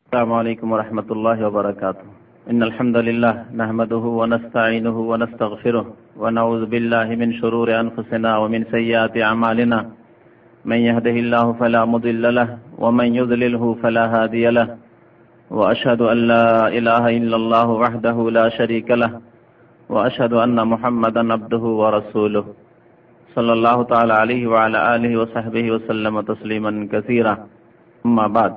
السلام عليكم ورحمة الله وبركاته. إن الحمد لله نحمده ونستعينه ونستغفره ونعوذ بالله من شرور أنفسنا ومن سيئات أعمالنا. من يهده الله فلا مضل له ومن يضلله فلا هادي له. وأشهد أن لا إله إلا الله وحده لا شريك له وأشهد أن محمدا عبده ورسوله صلى الله تعالى عليه وعلى آله وصحبه وسلم تسليما كثيرا. أما بعد،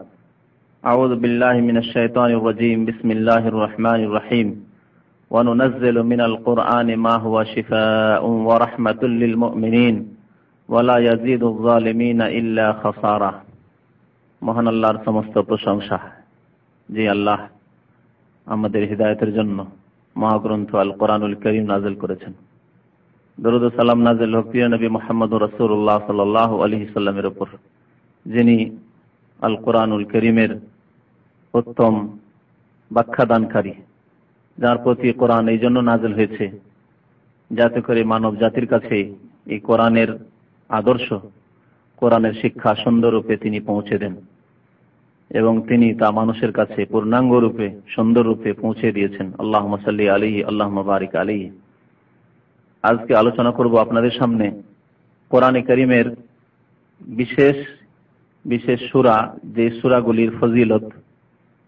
أعوذ بالله من الشيطان الرجيم. بسم الله الرحمن الرحيم. وننزل من القرآن ما هو شفاء ورحمة للمؤمنين ولا يزيد الظالمين إلا خسارة. মহান আল্লাহর সমস্ত প্রশংসা, যে আল্লাহ আমাদের হিদায়াতের জন্য মহাগ্রন্থ আল কোরআনুল কারীম নাযিল করেছেন। দরুদ ও সালাম নাযিল হোক প্রিয় নবী মুহাম্মদ রাসূলুল্লাহ সাল্লাল্লাহু আলাইহি সাল্লামের উপর, যিনি আল কোরআনুল কারীমের উত্তম ব্যাখ্যাদানকারী, যার প্রতি কোরআন এই জন্য নাযিল হয়েছে যাতে করে মানব জাতির কাছে এই কোরআনের আদর্শ, কোরআনের শিক্ষা সুন্দররূপে তিনি পৌঁছে দেন, এবং তিনি তা মানুষের কাছে পূর্ণাঙ্গ রূপে সুন্দর রূপে পৌঁছে দিয়েছেন। আল্লাহুম্মা সাল্লি আলাইহি আল্লাহুম্মা বারিক আলাইহি। আজকে আলোচনা করব আপনাদের সামনে কোরআনে কারীমের বিশেষ বিশেষ সূরা, যে সূরাগুলির ফজিলত,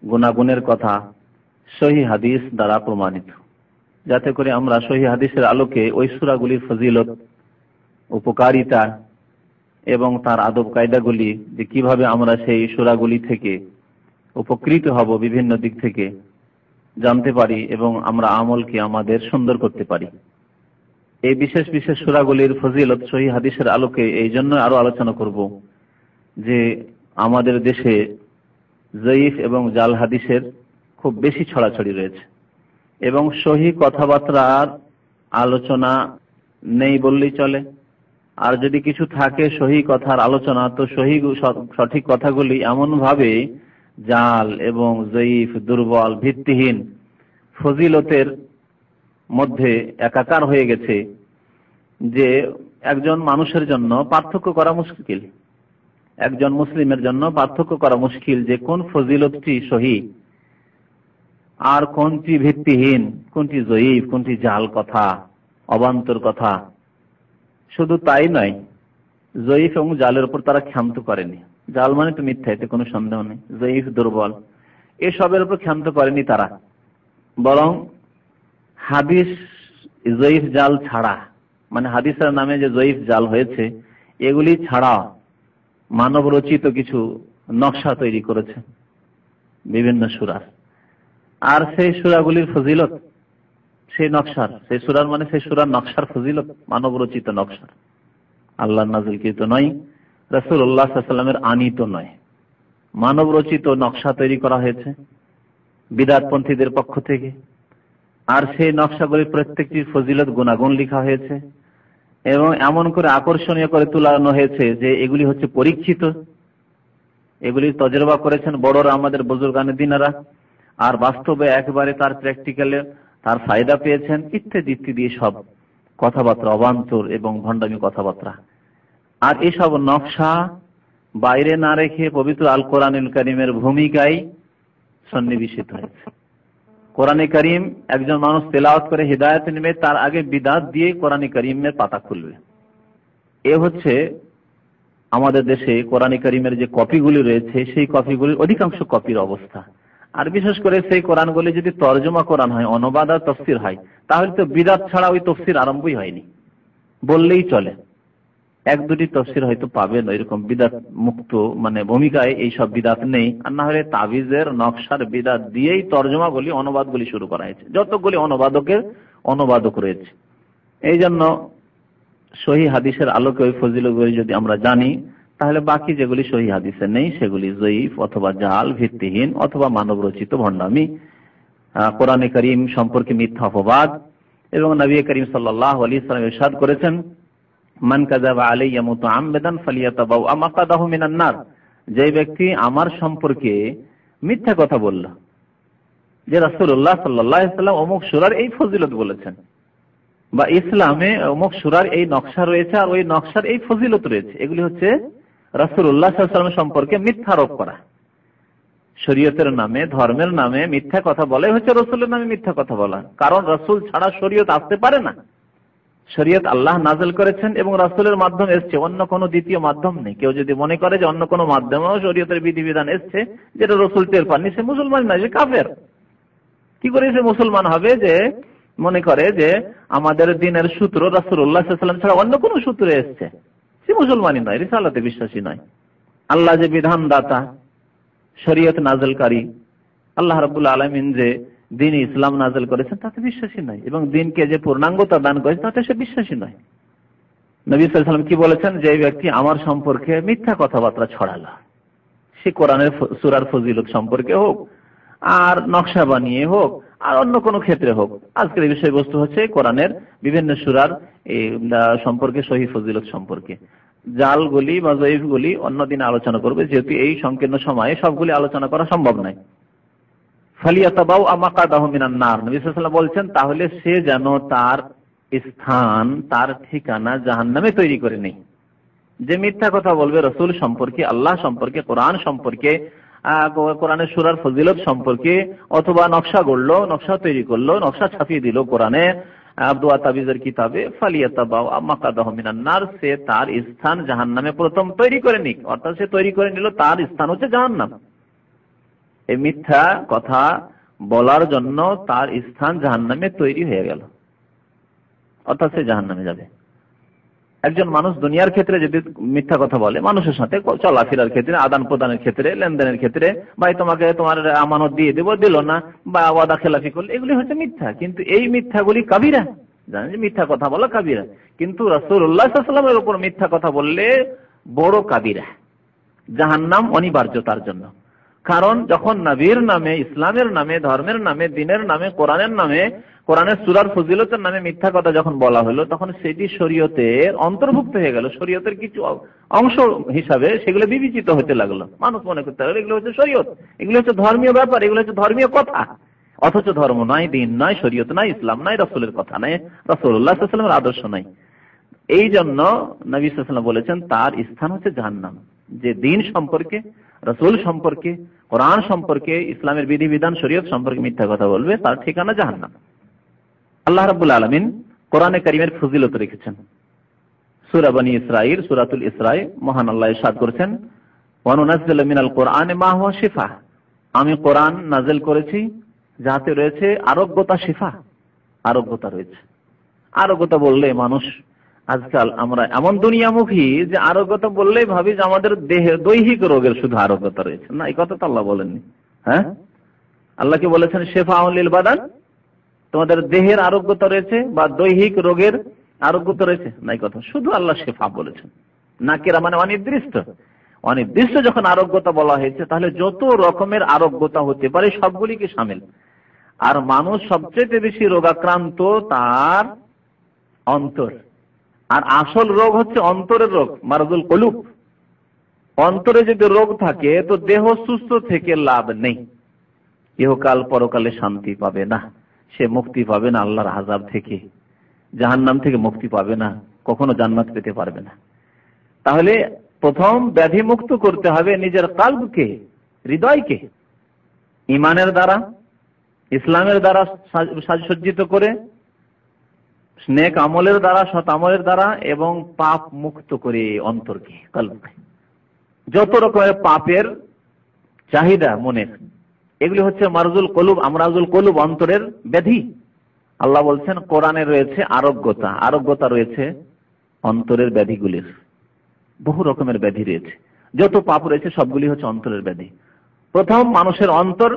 গুণাগুণের কথা সহিহ হাদিস দ্বারা প্রমাণিত, যাতে করে আমরা সহিহ হাদিসের আলোকে ওই সূরাগুলির ফজিলত, উপকারিতা এবং তার আদব কায়দাগুলি, যে কিভাবে আমরা সেই সূরাগুলি থেকে উপকৃত হব বিভিন্ন দিক থেকে জানতে পারি এবং আমরা আমলকে আমাদের সুন্দর করতে পারি। এই বিশেষ বিশেষ সূরাগুলির ফজিলত সহিহ হাদিসের আলোকে এই জন্য আরো আলোচনা করব যে আমাদের দেশে জয়ীফ এবং জাল হাদিসের খুব বেশি ছড়াছড়ি রয়েছে, এবং সহিহ কথাবার্তার আলোচনা নেই বললেই চলে। আর যদি কিছু থাকে সহিহ কথার আলোচনা, তো সহিহ সঠিক কথাগুলি এমনভাবে জাল এবং জয়ীফ, দুর্বল, ভিত্তিহীন, ফজিলতের মধ্যে একাকার হয়ে গেছে যে একজন মানুষের জন্য পার্থক্য করা মুশকিল, একজন মুসলিমের জন্য পার্থক্য করা মুশকিল যে কোন ফজিলতটি সহিহ আর কোনটি ভিত্তিহীন, কোনটি জয়ীফ, কোনটি জাল কথা, অবান্তর কথা। শুধু তাই নয়, জয়ীফ এবং জালের উপর তারা ক্ষান্ত করেনি। জাল মানে তো মিথ্যা, এতে কোনো সন্দেহ নেই। জয়ীফ, দুর্বল, এসবের উপর ক্ষান্ত করেনি তারা, বরং হাদিস জয়ীফ জাল ছাড়া, মানে হাদিসের নামে যে জয়ীফ জাল হয়েছে এগুলি ছাড়া মানব রচিত কিছু নকশা তৈরি করেছে বিভিন্ন সূরা। আর সেই সূরাগুলির ফজিলত, সেই নকশার, সেই সূরার মানে সেই সূরার নকশার ফজিলত মানব রচিত নকশার, আল্লাহর নাযিলকৃত নয়, রাসূলুল্লাহ সাল্লাল্লাহু আলাইহি ওয়াসাল্লামের আনীত নয়, মানব রচিত নকশা তৈরি করা হয়েছে বিদআতপন্থীদের পক্ষ থেকে। আর সেই নকশাগুলির প্রত্যেকটির ফজিলত, গুণাগুণ লেখা হয়েছে এবং এমন করে আকর্ষণীয় করে তুলানো হয়েছে যে এগুলি হচ্ছে পরীক্ষিত, এগুলি তজরবা করেছেন বড়রা, আমাদের বুজুর্গানে দিনারা, আর বাস্তবে একবারে তার প্র্যাকটিক্যালে তার ফায়দা পেয়েছেন, ইত্যাদি ইত্যাদি সব কথাবার্তা অবান্তর এবং ভণ্ডামি কথাবার্তা। আর এসব নকশা বাইরে না রেখে পবিত্র আল কোরআনুল কারীমের ভূমিকায় সন্নিবেশিত হয়েছে। কোরআনে কারীম একজন মানুষ তেলাওয়াত করে হিদায়াত নেবে, তার আগে বিদআত দিয়ে কোরআনে কারীমের পাতা খুলবে। এ হচ্ছে আমাদের দেশে কোরআনে কারীমের যে কপিগুলি রয়েছে, সেই কপিগুলির অধিকাংশ কপির অবস্থা। আর বিশেষ করে সেই কোরআনগুলি যদি তরজমা কোরআন হয়, অনুবাদ আর তাফসীর হয়, তাহলে তো বিদআত ছাড়া ওই তাফসীর আরম্ভই হয়নি বললেই চলে। এক দুটি তাফসীর হয়তো পাবেন এরকম বিদআত মুক্ত, মানে ভূমিকায় এই সব বিদআত নেই। আর না হলে তাবিজের নকশার বিদআত দিয়েই তরজমাগুলি, অনুবাদগুলি শুরু করা হয়েছে। যতগুলি অনুবাদক রয়েছে, এই জন্য সহিহ হাদিসের আলোকে ওই ফজিলতগুলি যদি আমরা জানি, তাহলে বাকি যেগুলি সহিহ হাদিসে নেই সেগুলি জয়ীফ অথবা জাল, ভিত্তিহীন অথবা মানব রচিত ভণ্ডামি, কোরআনে কারীম সম্পর্কে মিথ্যা অপবাদ। এবং নবী করিম সাল্লাল্লাহু আলাইহি ওয়াসাল্লাম ইরশাদ করেছেন, মান কাযাবা আলাইয়া মুতাআম্মিদান ফালিয়াতাবাওয়া মাকাদাহু মিনান নার। যে ব্যক্তি আমার সম্পর্কে মিথ্যা কথা বলল, যে রাসূলুল্লাহ সাল্লাল্লাহু আলাইহি ওয়াসাল্লাম অমুক সূরার এই ফজিলত বলেছেন, বা ইসলামে অমুক সূরার এই নকশা রয়েছে আর ওই নকশার এই ফজিলত রয়েছে, এগুলি হচ্ছে রাসূলুল্লাহ সাল্লাল্লাহু আলাইহি ওয়াসাল্লাম সম্পর্কে মিথ্যা আরোপ করা। শরীয়তের নামে, ধর্মের নামে মিথ্যা কথা বলে হচ্ছে রসুলের নামে মিথ্যা কথা বলা। কারণ রসুল ছাড়া শরীয়ত আসতে পারে না। শরীয়ত আল্লাহ নাযিল করেছেন এবং রাসূলের মাধ্যমে এসেছে, অন্য কোনো দ্বিতীয় মাধ্যম নেই। কেউ যদি মনে করে যে অন্য কোনো মাধ্যমেও শরীয়তের বিধিবিধান এসেছে যেটা রাসূল টের পাননি, সে মুসলমান নয়, সে কাফের। কি করে সে মুসলমান হবে যে মনে করে যে আমাদের দ্বীনের সূত্র রাসূলুল্লাহ সাল্লাল্লাহু আলাইহি ওয়াসাল্লাম ছাড়া অন্য কোনো সূত্রে এসেছে? সে মুসলমানই নয়, রিসালাতে বিশ্বাসী নয়। আল্লাহ যে বিধানদাতা, শরীয়ত নাযিলকারী, আল্লাহ রাব্বুল আলামিন যে দ্বীন ইসলাম নাযিল করেছেন তাতে বিশ্বাসী নয়, এবং দ্বীনকে যে পূর্ণাঙ্গতা দান করেছেন তাতে সে বিশ্বাসী নয়। নবী সাল্লাল্লাহু আলাইহি ওয়াসাল্লাম কি বলেছেন? যে ব্যক্তি আমার সম্পর্কে মিথ্যা কথাবার্তা ছড়ালো, সে কোরআনের সূরার ফজিলত সম্পর্কে হোক, আর নকশা বানিয়ে হোক, আর অন্য কোনো ক্ষেত্রে হোক। আজকের বিষয়বস্তু হচ্ছে কোরআনের বিভিন্ন সূরার সম্পর্কে, সহিহ ফজিলত সম্পর্কে। জালগুলি বা জয়ীফগুলি অন্যদিন আলোচনা করবে, যেহেতু এই সংকীর্ণ সময়ে সবগুলি আলোচনা করা সম্ভব নয়। ফালিয়াতাবাউ মাকাদাহু মিনান নার, নবী সাল্লাল্লাহু আলাইহি ওয়াসাল্লাম বলছেন তাহলে সে যেন তার স্থান, তার ঠিকানা জাহান্নামে তৈরি করে নেই। যে মিথ্যা কথা বলবে রাসূল সম্পর্কে, আল্লাহ সম্পর্কে, কোরআন সম্পর্কে, কোরআনের সূরার ফজিলত সম্পর্কে, অথবা নকশা গড়লো, নকশা তৈরি করলো, নকশা ছাপিয়ে দিল কোরআনে, আব্দুয়া তাবিজের কিতাবে, ফালিয়াতাবাউ মাকাদাহু মিনান নার, সে তার স্থান জাহান্নামে প্রথম তৈরি করে নিক। অর্থাৎ সে তৈরি করে নিল তার স্থান হচ্ছে জাহান্নাম। এই মিথ্যা কথা বলার জন্য তার স্থান জাহান্নামে তৈরি হয়ে গেল, অর্থাৎ সে জাহান্নামে যাবে। একজন মানুষ দুনিয়ার ক্ষেত্রে যদি মিথ্যা কথা বলে, মানুষের সাথে চলাফেরার ক্ষেত্রে, আদান প্রদানের ক্ষেত্রে, লেনদেনের ক্ষেত্রে, ভাই তোমাকে তোমার আমানত দিয়ে দেবো, দিল না, বা ওয়াদা খেলাফি করলে, এগুলি হচ্ছে মিথ্যা। কিন্তু এই মিথ্যাগুলি কাবিরা, জানেন যে মিথ্যা কথা বলা কাবিরা। কিন্তু রাসূলুল্লাহ সাল্লাল্লাহু আলাইহি ওয়াসাল্লামের উপর মিথ্যা কথা বললে বড় কাবিরা, জাহান্নাম অনিবার্য তার জন্য। কারণ যখন নবীর নামে, ইসলামের নামে, ধর্মের নামে, দ্বীনের নামে, কোরআনের নামে, কোরআনের সূরার ফজিলতের নামে মিথ্যা কথা যখন বলা হলো, তখন সেটি শরীয়তের অন্তর্ভুক্ত হয়ে গেল, শরীয়তের কিছু অংশ হিসাবে সেগুলো বিবেচিত হতে লাগলো। মানুষ মনে করতে লাগলো এগুলো হচ্ছে শরীয়ত, এগুলো হচ্ছে ধর্মীয় ব্যাপার, এগুলো হচ্ছে ধর্মীয় কথা। অথচ ধর্ম নয়, দ্বীন নয়, শরীয়ত নয়, ইসলাম নয়, রাসূলের কথা নয়, রাসূলুল্লাহ সাল্লাল্লাহু আলাইহি ওয়াসাল্লামের আদর্শ নয়। এই জন্য নবী সাল্লাল্লাহু আলাইহি ওয়াসাল্লাম বলেছেন তার স্থান হচ্ছে জাহান্নাম। যে দ্বীন সম্পর্কে, রাসূল সম্পর্কে, কোরআন সম্পর্কে, ইসলামের বিধিবিধান, শরীয়ত সম্পর্কে মিথ্যা কথা বলবে, তার ঠিকানা জাহান্নাম। আল্লাহ রাব্বুল আলামিন কোরআনে কারীমের ফজিলত রেখেছেন। সূরা বনী ইসরাঈল, সূরাতুল ইসরাঈ, মহান আল্লাহ ইরশাদ করেছেন, ওয়া নুনাজ্জিলু মিনাল কুরআনি মা হুয়া শিফা, আমি কোরআন নাযিল করেছি যাতে রয়েছে আরোগ্যতা, শিফা, আরোগ্যতা রয়েছে। আরোগ্যতা বললে মানুষ আজকাল আমরা এমন দুনিয়ামুখী যে আরোগ্যতা বললেই ভাবি যে আমাদের দেহের দৈহিক রোগের শুধু আরোগ্যতা রয়েছে। না, এই কথা তো আল্লাহ বলেননি। হ্যাঁ, আল্লাহ কি বলেছেন? শিফাউন লিল বাদান, তোমাদের দেহের আরোগ্যতা রয়েছে বা দৈহিক রোগের আরোগ্যতা রয়েছে, নাই কথা। শুধু আল্লাহ শিফা বলেছেন, নাকিরা মানে অনির্দিষ্ট। অনির্দিষ্ট যখন আরোগ্যতা বলা হয়েছে, তাহলে যত রকমের আরোগ্যতা হতে পারে সবগুলিকে শামিল। আর মানুষ সবচেয়ে বেশি রোগাক্রান্ত তার অন্তর, আর আসল রোগ হচ্ছে অন্তরের রোগ, মারাদুল কুলুব। অন্তরে যদি রোগ থাকে তো দেহ সুস্থ থেকে লাভ নেই, ইহকাল পরকালে শান্তি পাবে না, সে মুক্তি পাবে না আল্লাহর আযাব থেকে, জাহান্নাম থেকে মুক্তি পাবে না, কখনো জান্নাত পেতে পারবে না। তাহলে প্রথম ব্যাধি মুক্ত করতে হবে নিজের কলবকে, হৃদয়কে, ঈমানের দ্বারা, ইসলামের দ্বারা সাজসজ্জিত করে, নেক আমলের দ্বারা, সৎ আমলের দ্বারা, এবং পাপ মুক্ত করে অন্তরকে, কলবকে। যত রকমের পাপের চাহিদা মনের, এগুলি হচ্ছে মারজুল কলুব, আমরাজুল কলুব, অন্তরের ব্যাধি। আল্লাহ বলছেন কোরআনে রয়েছে আরোগ্যতা, আরোগ্যতা রয়েছে অন্তরের ব্যাধিগুলির। বহু রকমের ব্যাধি রয়েছে, যত পাপ রয়েছে সবগুলি হচ্ছে অন্তরের ব্যাধি। প্রথম মানুষের অন্তর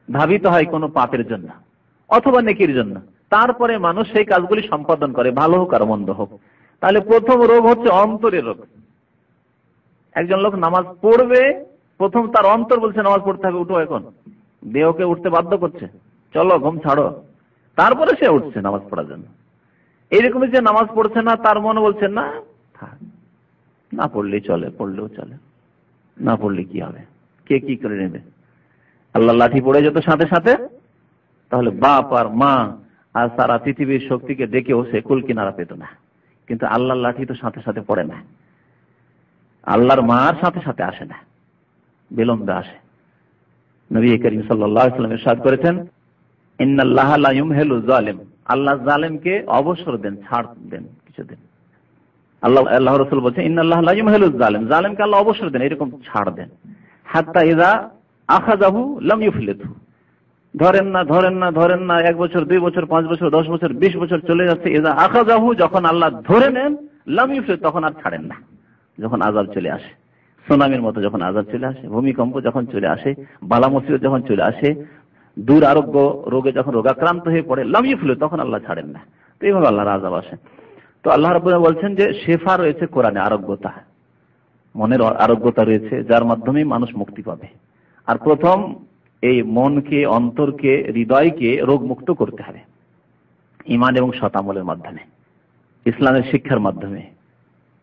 ধাবিত হয় কোনো পাপের জন্য অথবা নেকির জন্য, তারপরে মানুষ সেই কাজগুলি সম্পাদন করে, ভালো হোক আর মন্দ হোক। তাহলে প্রথম রোগ হচ্ছে অন্তরের রোগ। একজন লোক নামাজ পড়বে, প্রথম তার অন্তর বলছে নামাজ পড়তে হবে, উঠো এখন, দেহকে উঠতে বাধ্য করছে, চলো ঘুম ছাড়ো, তারপরে সে উঠছে নামাজ পড়ার জন্য। এইরকমই যে নামাজ পড়ছে না, তার মনে বলছে না না পড়লেই চলে, পড়লেও চলে, না পড়লে কি হবে, কে কি করে নেবে। আল্লাহ লাঠি পড়ে যেত সাথে সাথে, তাহলে বাপ আর মা আর সারা পৃথিবীর শক্তিকে ডেকেও সে কুল কিনারা পেত না। কিন্তু আল্লাহর লাঠি তো সাথে সাথে পড়ে না, আল্লাহর মার সাথে সাথে আসে না, বিলম্বে আসে। নবী করিম সাল্লাল্লাহু আলাইহি ওয়াসাল্লাম ইরশাদ করেছেন, ইন্নাল্লাহা লা ইউমহিলু যালিম, আল্লাহ জালেমকে অবসর দেন, ছাড় দেন কিছুদিন। আল্লাহ রাসূল বলেছেন, ইন্নাল্লাহা লা ইউমহিলু যালিম, জালেমকে আল্লাহ অবসর দেন, এরকম ছাড় দেন। হাত্তা ইযা আখাযাহু লাম ইউফলিতহু, ধরেন না 1 বছর 2 বছর 5 বছর 10 বছর 20 বছর চলে যাচ্ছে, ইযা আখাযাহু, যখন আল্লাহ ধরে নেন, লাম ইউফলিত, তখন আর ছাড়েন না। যখন আযাব চলে আসে, সুনামির মতো যখন আযাব চলে আসে, ভূমিকম্প যখন চলে আসে, বালা মুসিবত যখন চলে আসে, দুরারোগ্য রোগে যখন রোগাক্রান্ত হয়ে পড়ে, লাম ইউফলিত, তখন আল্লাহ ছাড়েন না। তো এইভাবে আল্লাহর আযাব আসে। তো আল্লাহ রাব্বুল আলামিন বলছেন যে শেফা রয়েছে কোরআনে, আরোগ্যতা, মনের আরোগ্যতা রয়েছে, যার মাধ্যমে মানুষ মুক্তি পাবে। আর প্রথম এই মনকে, অন্তরকে, হৃদয়কে রোগ মুক্ত করতে হবে ঈমান এবং সৎ আমলের মাধ্যমে, ইসলামের শিক্ষার মাধ্যমে,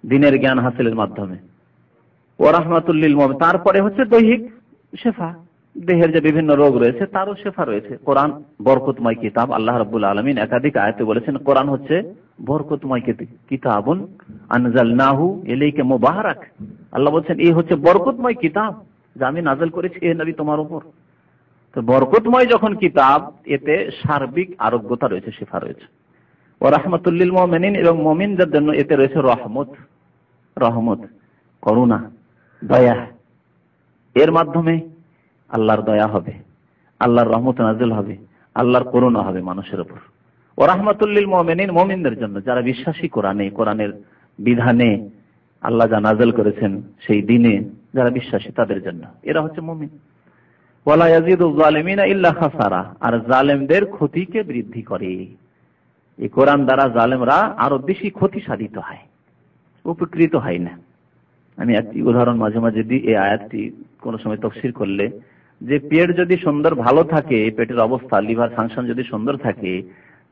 দ্বীনের জ্ঞান হাসিলের মাধ্যমে। ওয়া রাহমাতুল লিল মুমিনিন, তারপরে হচ্ছে দৈহিক শেফা, দেহের যে বিভিন্ন রোগ রয়েছে তারও শেফা রয়েছে। কোরআন বরকতময় কিতাব, আল্লাহ রাব্বুল আলামিন একাধিক আয়াতে বলেছেন কোরআন হচ্ছে বরকতময় কিতাবুন আনজালনাহু ইলাইকা মুবারাক। আল্লাহ বলেন এই হচ্ছে বরকতময় কিতাব যা আমি নাযিল করেছি হে নবী তোমার উপর। তো বরকতময় যখন কিতাব, এতে সার্বিক আরোগ্যতা রয়েছে, শেফা রয়েছে। ওয়া রাহমাতুল লিল মুমিনিন, এবং মুমিনদের জন্য এতে রয়েছে রহমত, করুণা, দয়া। এর মাধ্যমে আল্লাহর দয়া হবে, আল্লাহর রহমত নাযিল হবে, আল্লাহর করুণা হবে মানুষের উপর। ওয়া রাহমাতুল লিল মুমিনিন, মুমিনদের জন্য যারা বিশ্বাসী কোরআনের বিধানে, আল্লাহ যা নাযিল করেছেন সেই দিনে যারা বিশ্বাসী তাদের জন্য, এরা হচ্ছে মুমিন। ওয়ালা ইয়াজিদুজ জালিমিনা ইল্লা খাসারা, আর জালেমদের ক্ষতিকে বৃদ্ধি করে। এই কোরআন দ্বারা জালেমরা আরো বেশি ক্ষতি সাধিত হয়, উপকৃত হয় না। আমি একটি উদাহরণ মাঝে মাঝে দিই এই আয়াতটি কোন সময় তাফসীর করলে, যে পেট যদি সুন্দর ভালো থাকে, পেটের অবস্থা, লিভার ফাংশন যদি সুন্দর থাকে,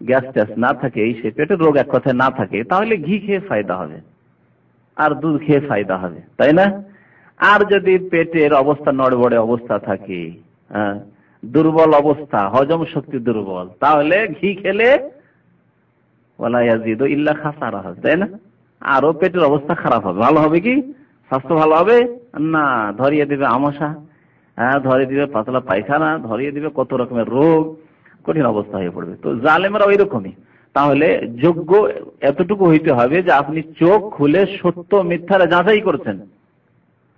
গ্যাস ট্যাস না থাকে, সে পেটের রোগ এক কথায় না থাকে, তাহলে ঘি খেয়ে ফায়দা হবে আর দুধ খেয়ে ফায়দা হবে, তাই না? আর যদি পেটের অবস্থা নড়বড়ে অবস্থা থাকে, দুর্বল অবস্থা, হজম শক্তি দুর্বল, তাহলে ঘি খেলে ওয়ালা ইয়াজিদু ইল্লা খাসারা হবে, তাই না? আরো পেটের অবস্থা খারাপ হবে। ভালো হবে কি? স্বাস্থ্য ভালো হবে না, ধরিয়ে দিবে আমাশা, ধরিয়ে দিবে পাতলা পায়খানা, ধরিয়ে দিবে কত রকমের রোগ, কঠিন অবস্থা হয়ে পড়বে। তো জালেমরা ওই রকমই। তাহলে যোগ্য এতটুকু হইতে হবে যে আপনি চোখ খুলে সত্য মিথ্যার যাচাই করছেন,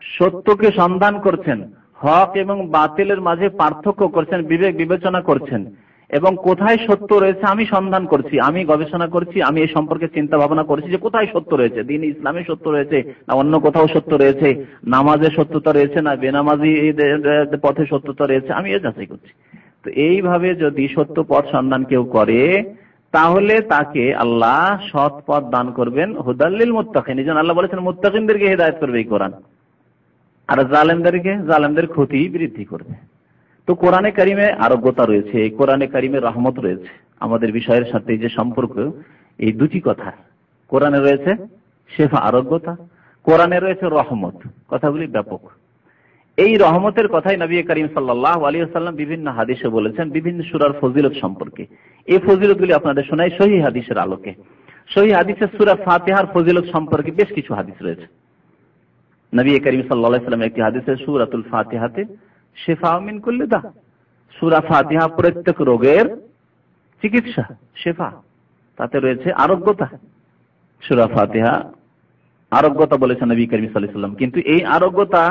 সত্যকে সন্ধান করছেন, হক এবং বাতিলের মাঝে পার্থক্য করছেন, বিবেক বিবেচনা করছেন, এবং কোথায় সত্য রয়েছে আমি সন্ধান করছি, আমি গবেষণা করছি, আমি এই সম্পর্কে চিন্তা ভাবনা করছি যে কোথায় সত্য রয়েছে, দ্বীন ইসলামে সত্য রয়েছে না অন্য কোথাও সত্য রয়েছে, নামাজে সত্যতা রয়েছে না বেনামাজি পথে সত্যতা রয়েছে, আমি এ যাচাই করছি। তো এইভাবে যদি সত্য পথ সন্ধান কেউ করে, তাহলে তাকে আল্লাহ সৎ পথ দান করবেন, হুদাল্লিল মুত্তাকিন। এই জন্য আল্লাহ বলেছেন মুত্তাকিনদেরকে হেদায়েত করবে এই কোরআন, আর জালেমদের ক্ষতি বৃদ্ধি করবে। তো কোরআনে কারিমে আরোগ্যতা রয়েছে, কোরআনে কারিমে রহমত রয়েছে। আমাদের বিষয়ের সাথে যে সম্পর্ক, এই দুটি কথা, কোরআনে রয়েছে শেফা আরোগ্যতা, কোরআনে রয়েছে রহমত, কথাগুলি ব্যাপক। এই রহমতের কথাই নবী করিম সাল্লাল্লাহু আলাইহি ওয়াসাল্লাম বিভিন্ন হাদিসে বলেছেন, বিভিন্ন সূরার ফজিলত সম্পর্কে। এই ফজিলতগুলি আপনাদের শোনাই সহিহ হাদিসের আলোকে। সহিহ হাদিসে সূরা ফাতিহার ফজিলত সম্পর্কে বেশ কিছু হাদিস রয়েছে। নবী করিম সাল্লাল্লাহু আলাইহি ওয়াসাল্লাম একটি হাদিসে সূরাতুল ফাতিহাতে শিফাউ মিন কুল্লি দা, সূরা ফাতিহা প্রত্যেক রোগের চিকিৎসা, শিফা, তাতে রয়েছে আরোগ্যতা। সূরা ফাতিহা আরোগ্যতা বলেছেন নবী করিম সাল্লাল্লাহু আলাইহি ওয়াসাল্লাম, কিন্তু এই আরোগ্যতা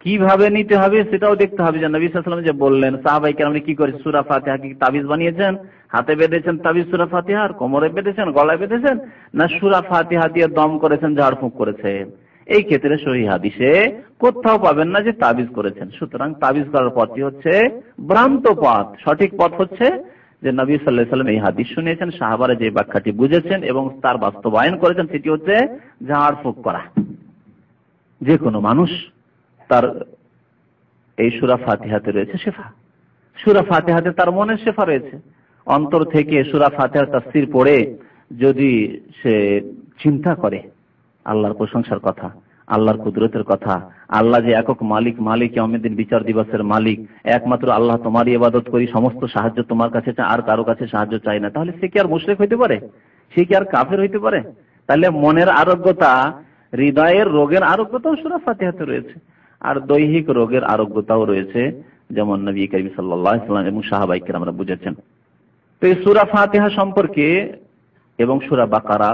কিভাবে নিতে হবে সেটাও দেখতে হবে। যে নবী সাল্লাল্লাহু আলাইহি ওয়াসাল্লাম যে বললেন, সাহাবায়ে কেরাম কি করেছে, সূরা ফাতিহা কি তাবিজ বানিয়েছেন, হাতে বেঁধেছেন তাবিজ সূরা ফাতিহার, কোমরে বেঁধেছেন, গলায় বেঁধেছেন, না সূরা ফাতিহা দিয়ে দম করেছেন, ঝাড়ফুঁক করেছেন? এই ক্ষেত্রে সহিহ হাদিসে কোথাও পাবেন না যে তাবিজ করেছেন। সুতরাং তাবিজ করার পথই হচ্ছে ভ্রান্ত পথ। সঠিক পথ হচ্ছে যে নবী সাল্লাল্লাহু আলাইহি ওয়াসাল্লাম এই হাদিস শুনিয়েছেন, সাহাবারা যে ব্যাখ্যাটি বুঝেছেন এবং তার বাস্তবায়ন করেছেন, সেটি হচ্ছে ঝাড়ফুঁক করা। যে কোনো মানুষ তার এই সূরা ফাতিহাতে রয়েছে শেফা, সূরা ফাতিহাতে তার মনের শেফা রয়েছে। অন্তর থেকে সূরা ফাতিহার তাফসীর পড়ে যদি সে চিন্তা করে আল্লাহর প্রশংসার কথা, আল্লাহর কুদরতের কথা, আল্লাহ যে একক মালিক, কিয়ামতের দিন বিচার দিবসের মালিক, একমাত্র আল্লাহ তোমারই ইবাদত করি, সমস্ত সাহায্য তোমার কাছে চাই, আর কারো কাছে সাহায্য চাই না, তাহলে সে কি আর মুশরিক হইতে পারে? সে কি আর কাফের হইতে পারে? তাহলে মনের আরোগ্যতা, হৃদয়ের রোগের আরোগ্যতাও সূরা ফাতিহাতে রয়েছে, আর দৈহিক রোগের আরোগ্যতাও রয়েছে যেমন নবী করিম সাল্লাল্লাহু আলাইহি ওয়াসাল্লাম এবং সাহাবায়ে কেরামরা বুঝেছেন। তো এই সূরা ফাতিহা সম্পর্কে এবং সূরা বাকারা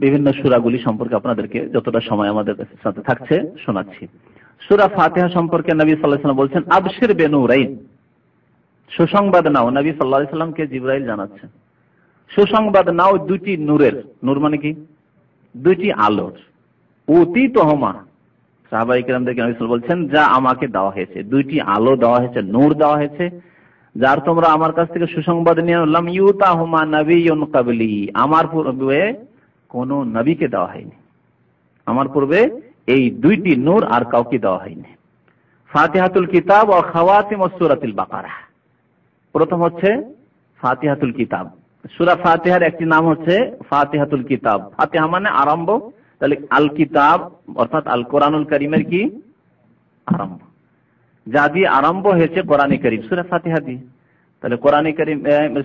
বিভিন্ন সূরাগুলি সম্পর্কে আপনাদেরকে যতটা সময় আমাদের সাথে থাকছে শোনাচ্ছি। সূরা ফাতিহা সম্পর্কে নবী সাল্লাল্লাহু আলাইহি ওয়াসাল্লাম বলছেন, আবশির বিনুরাইন, সুসংবাদ নাও। নবী সাল্লাল্লাহু আলাইহি ওয়াসাল্লামকে জিবরাইল জানাচ্ছেন, সুসংবাদ নাও দুটি নূরের। নূর মানে কি? দুটি আলোর। উতিতহুমা, সাহাবায়ে কেরামদেরকে নবী সাল্লাল্লাহু আলাইহি ওয়াসাল্লাম বলছেন, যা আমাকে দেওয়া হয়েছে, দুইটি আলো দেওয়া হয়েছে, নূর দেওয়া হয়েছে, যার তোমরা আমার কাছ থেকে সুসংবাদ নিয়ে লাম ইউতাহুমা নাবিয়্যুন ক্বাবলি, আমার পূর্বে কোন নবীকে দেওয়া হয়নি, আমার পূর্বে এই দুইটি নূর আর কাউকে দেওয়া হয়নি। ফাতিহাতুল কিতাব ও খাওয়াতিমুস সূরাতুল বাকারা। প্রথম হচ্ছে ফাতিহাতুল কিতাব। সূরা ফাতিহার একটি নাম হচ্ছে ফাতিহাতুল কিতাব। ফাতিহা মানে আরম্ভ, তাহলে আল কিতাব অর্থাৎ আল কোরআনুল কারীমের কি আরম্ভ, যা দিয়ে আরম্ভ হয়েছে কোরআনে কারীম, সূরা ফাতিহা দিয়ে। তাহলে কোরআনে কারীম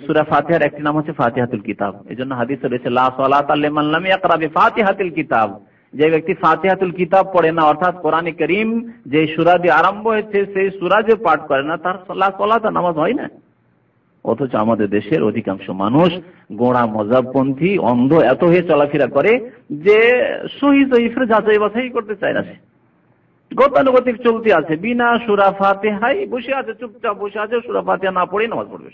সূরা ফাতিহার একটি নাম হচ্ছে ফাতিহাতুল কিতাব। এজন্য হাদিসে রয়েছে লা সালাতা লিমান লাম ইয়াকরা বিফাতিহাতিল কিতাব, যে ব্যক্তি ফাতিহাতুল কিতাব পড়ে না, অর্থাৎ কোরআনে কারীম যে সূরা দিয়ে আরম্ভ হয়েছে সেই সূরা যে পাঠ করে না, তার সালাত নামাজ হয় না। অথচ আমাদের দেশের অধিকাংশ মানুষ গোঁড়া মযহাবপন্থী অন্ধ এত হয়ে চলাফেরা করে যে সহিহ জয়ীফের যাচাই বাছাই করতে চায় না। সে গতানুগতিক চলতে আছে, বিনা সূরা ফাতিহাই বসে আছে, চুপচাপ বসে আছে, সূরা ফাতিহা না পড়ে নামাজ পড়বে।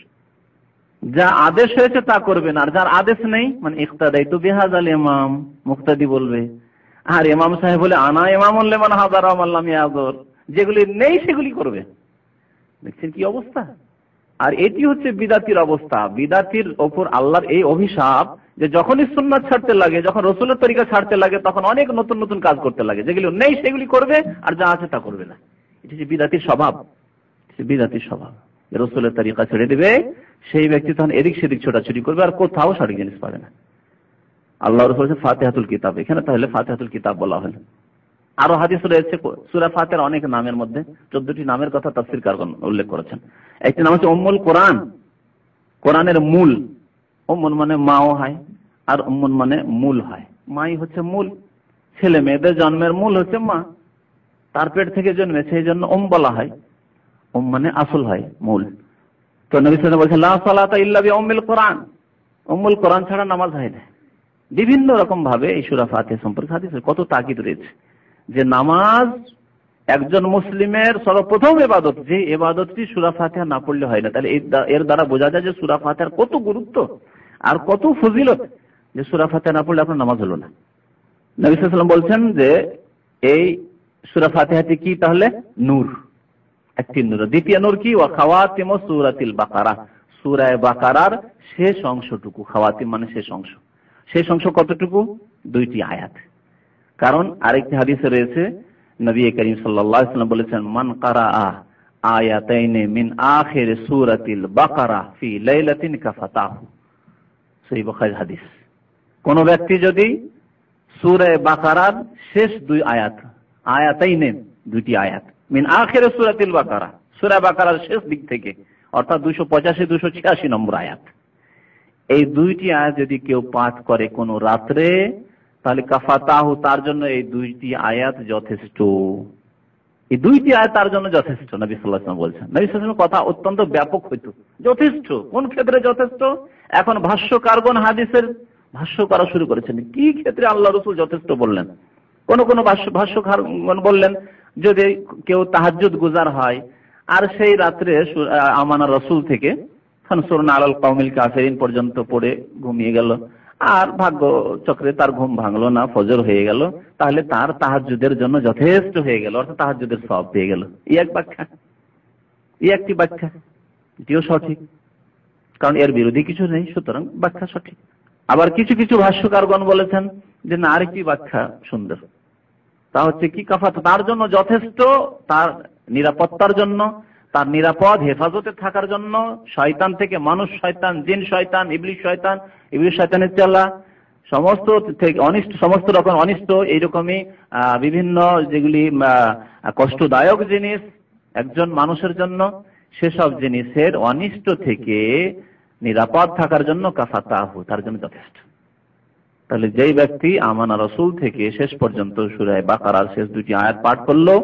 যা আদেশ হয়েছে তা করবে না, আর যার আদেশ নেই মানে ইক্তাদাইতু বিহাযাল ইমাম, মুক্তাদি বলবে, আর ইমাম সাহেব বলে আনা ইমামুল লিমান হাযারা ওয়া মান লাম ইয়াহযুর, যেগুলি নেই সেগুলি করবে। দেখছেন কি অবস্থা? আর এটি হচ্ছে বিদাতির অবস্থা। বিদাতির ওপর আল্লাহর এই অভিশাপ যে যখনই সুন্নাত ছাড়তে লাগে, যখন রাসূলের তরিকা ছাড়তে লাগে, তখন অনেক নতুন নতুন কাজ করতে লাগে, যেগুলি নেই সেগুলি করবে, আর যা আছে তা করবে না। এটি হচ্ছে বিদাতির স্বভাব। বিদাতির স্বভাব, রাসূলের তরিকা ছেড়ে দেবে, সেই ব্যক্তি তখন এদিক সেদিক ছোটাছুটি করবে, আর কোথাও সঠিক জিনিস পাবে না। আল্লাহ রাসূল বলেছেন ফাতিহাতুল কিতাব, এখানে তাহলে ফাতিহাতুল কিতাব বলা হলো। আরো হাদিস রয়েছে সূরা ফাতিহার অনেক নামের মধ্যে 14টি নামের কথা তাফসীরকারগণ উল্লেখ করেছেন। একটি নাম হচ্ছে উম্মুল কোরআন, কোরআনের মূল। উম্মুন মানে মাও হয়, আর উম্মুন মানে মূল হয়। মাই হচ্ছে মূল, ছেলে মেয়েদের জন্মের মূল হচ্ছে মা, তার পেট থেকে জন্মেছে, এই জন্য বলা হয়। মানে আসল হয়, মূল। তো নবী সাল্লাল্লাহু আলাইহি ওয়াসাল্লাম বলেছেন লা সালাতা ইল্লা বিউম্মিল কোরআন, উম্মুল কোরআন ছাড়া নামাজ হয় না। বিভিন্ন রকম ভাবে এই সূরা ফাতিহা সম্পর্কে হাদিসে কত তাকিদ রয়েছে যে নামাজ একজন মুসলিমের সর্বপ্রথম ইবাদত, যে ইবাদতটি সূরা ফাতিহা না পড়লে হয় না। তাহলে এর দ্বারা বোঝা যায় যে সূরা ফাতিহার কত গুরুত্ব আর কত ফজিলত, যে সূরা ফাতিহা না পড়লে আপনার নামাজ হলো না। নবী সাল্লাল্লাহু আলাইহি ওয়াসাল্লাম বলছেন যে এই সূরা ফাতিহাটি কি? তাহলে নূর, একটি নূর। দ্বিতীয় নূর কি? ওয়া খাওয়াতিমুস সূরাতিল বাকারা, সূরা বাকারার শেষ অংশটুকু। খাওয়াতিম মানে শেষ অংশ। শেষ অংশ কতটুকু? 2টি আয়াত। কারণ আরেকটি হাদিসে রয়েছে নবী করিম সাল্লাল্লাহু আলাইহি ওয়াসাল্লাম বলেছেন মান কারাআ আয়াতাইনি মিন আখির সূরাতিল বাকারা ফি লাইলাতিন কাফাতাহু, সহিহ বুখারী হাদিস। কোন ব্যক্তি যদি সূরা বাকারার শেষ 2 আয়াত, আয়াতাইনি 2টি আয়াত, মিন আখির সূরাতিল বাকারা, সূরা বাকারার শেষ দিক থেকে, অর্থাৎ 285 286 নম্বর আয়াত, এই 2টি আয়াত যদি কেউ পাঠ করে কোন রাত্রে, তাহলে কাফাতাহু, তার জন্য এই 2টি আয়াত যথেষ্ট। এই 2টি আয়াত তার জন্য যথেষ্ট, নবী সাল্লাল্লাহু আলাইহি ওয়াসাল্লাম বলছেন। নবী সাল্লাল্লাহু আলাইহি ওয়াসাল্লাম কথা অত্যন্ত ব্যাপক হইতো। যথেষ্ট কোন ক্ষেত্রে যথেষ্ট? এখন ভাষ্যকারগণ হাদিসের ভাষ্য করা শুরু করেছেন। কি ক্ষেত্রে আল্লাহ রাসূল যথেষ্ট বললেন? কোন কোন ভাষ্যকারগণ বললেন যদি কেউ তাহাজ্জুদ গুজার হয় আর সেই রাত্রে আমানা রাসূল থেকে ফানসুরনা আলাল কওমিল কাফিরিন পর্যন্ত পড়ে ঘুমিয়ে গেল, আর ভাগ্য চক্রে তার ঘুম ভাঙলো না, ফজর হয়ে গেল, তাহলে তার তাহাজ্জুদের জন্য যথেষ্ট হয়ে গেল, অর্থাৎ তাহাজ্জুদের সওয়াব পেয়ে গেল। এই এক ব্যাখ্যা, এই একটি ব্যাখ্যা, এটিও সঠিক, কারণ এর বিরোধী কিছু নেই, সুতরাং ব্যাখ্যা সঠিক। আবার কিছু কিছু ভাষ্যকারগণ বলেছেন যে না, আরেকটি ব্যাখ্যা সুন্দর, তা হচ্ছে কি কাফাত, তার জন্য যথেষ্ট, তার নিরাপত্তার জন্য, তার নিরাপদ হেফাজতে থাকার জন্য, শয়তান থেকে, মানুষ শয়তান, জিন শয়তান, ইবলিশ শয়তান, ইবলিশ শয়তানের চেলা, সমস্ত থেকে অনিষ্ট, সমস্ত রকম অনিষ্ট, এইরকমই বিভিন্ন যেগুলি কষ্টদায়ক জিনিস একজন মানুষের জন্য, সেসব জিনিসের অনিষ্ট থেকে নিরাপদ থাকার জন্য কাফাতাহু, তার জন্য যথেষ্ট। তাহলে যেই ব্যক্তি আমানা রাসূল থেকে শেষ পর্যন্ত সূরা বাকারার শেষ 2টি আয়াত পাঠ করলো,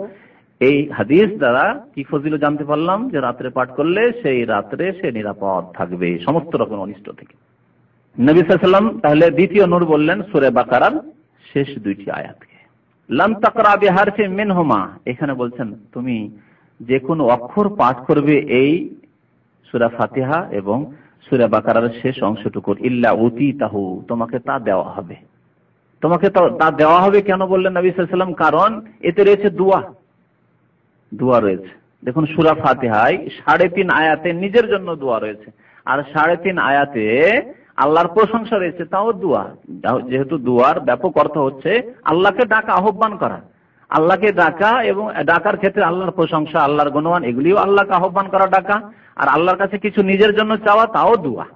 এই হাদিস দ্বারা কি ফজিলত জানতে পারলাম যে রাত্রে পাঠ করলে সেই রাত্রে সে নিরাপদ থাকবে সমস্ত রকম অনিষ্ট থেকে। নবী সাল্লাল্লাহু আলাইহি ওয়াসাল্লাম তাহলে দ্বিতীয় নূর বললেন সূরা বাকারার শেষ দুইটি আয়াতকে। লাম তাকরা বিহারফিন মিনহুমা, এখানে বলছেন তুমি যে কোনো অক্ষর পাঠ করবে এই সূরা ফাতিহা এবং সূরা বাকারার শেষ অংশটুকু, ইল্লা উতিতাহু, তোমাকে তা দেওয়া হবে। তোমাকে তা দেওয়া হবে কেন বললেন নবী সাল্লাল্লাহু আলাইহি ওয়াসাল্লাম? কারণ এতে রয়েছে দোয়া রয়েছে। দেখুন সূরা ফাতিহায় 3.5 আয়াতে নিজের জন্য দোয়া রয়েছে, আর 3.5 আয়াতে আল্লাহর প্রশংসা রয়েছে, তাও দোয়া। যেহেতু দোয়ার ব্যাপক অর্থ হচ্ছে আল্লাহকে ডাকা, আহ্বান করা, আল্লাহকে ডাকা এবং ডাকার ক্ষেত্রে আল্লাহর প্রশংসা, আল্লাহর গুণগান, এগুলিও আল্লাহকে আহ্বান করা, ডাকা। আর আল্লাহর কাছে কিছু নিজের জন্য চাওয়া, তাও দোয়া।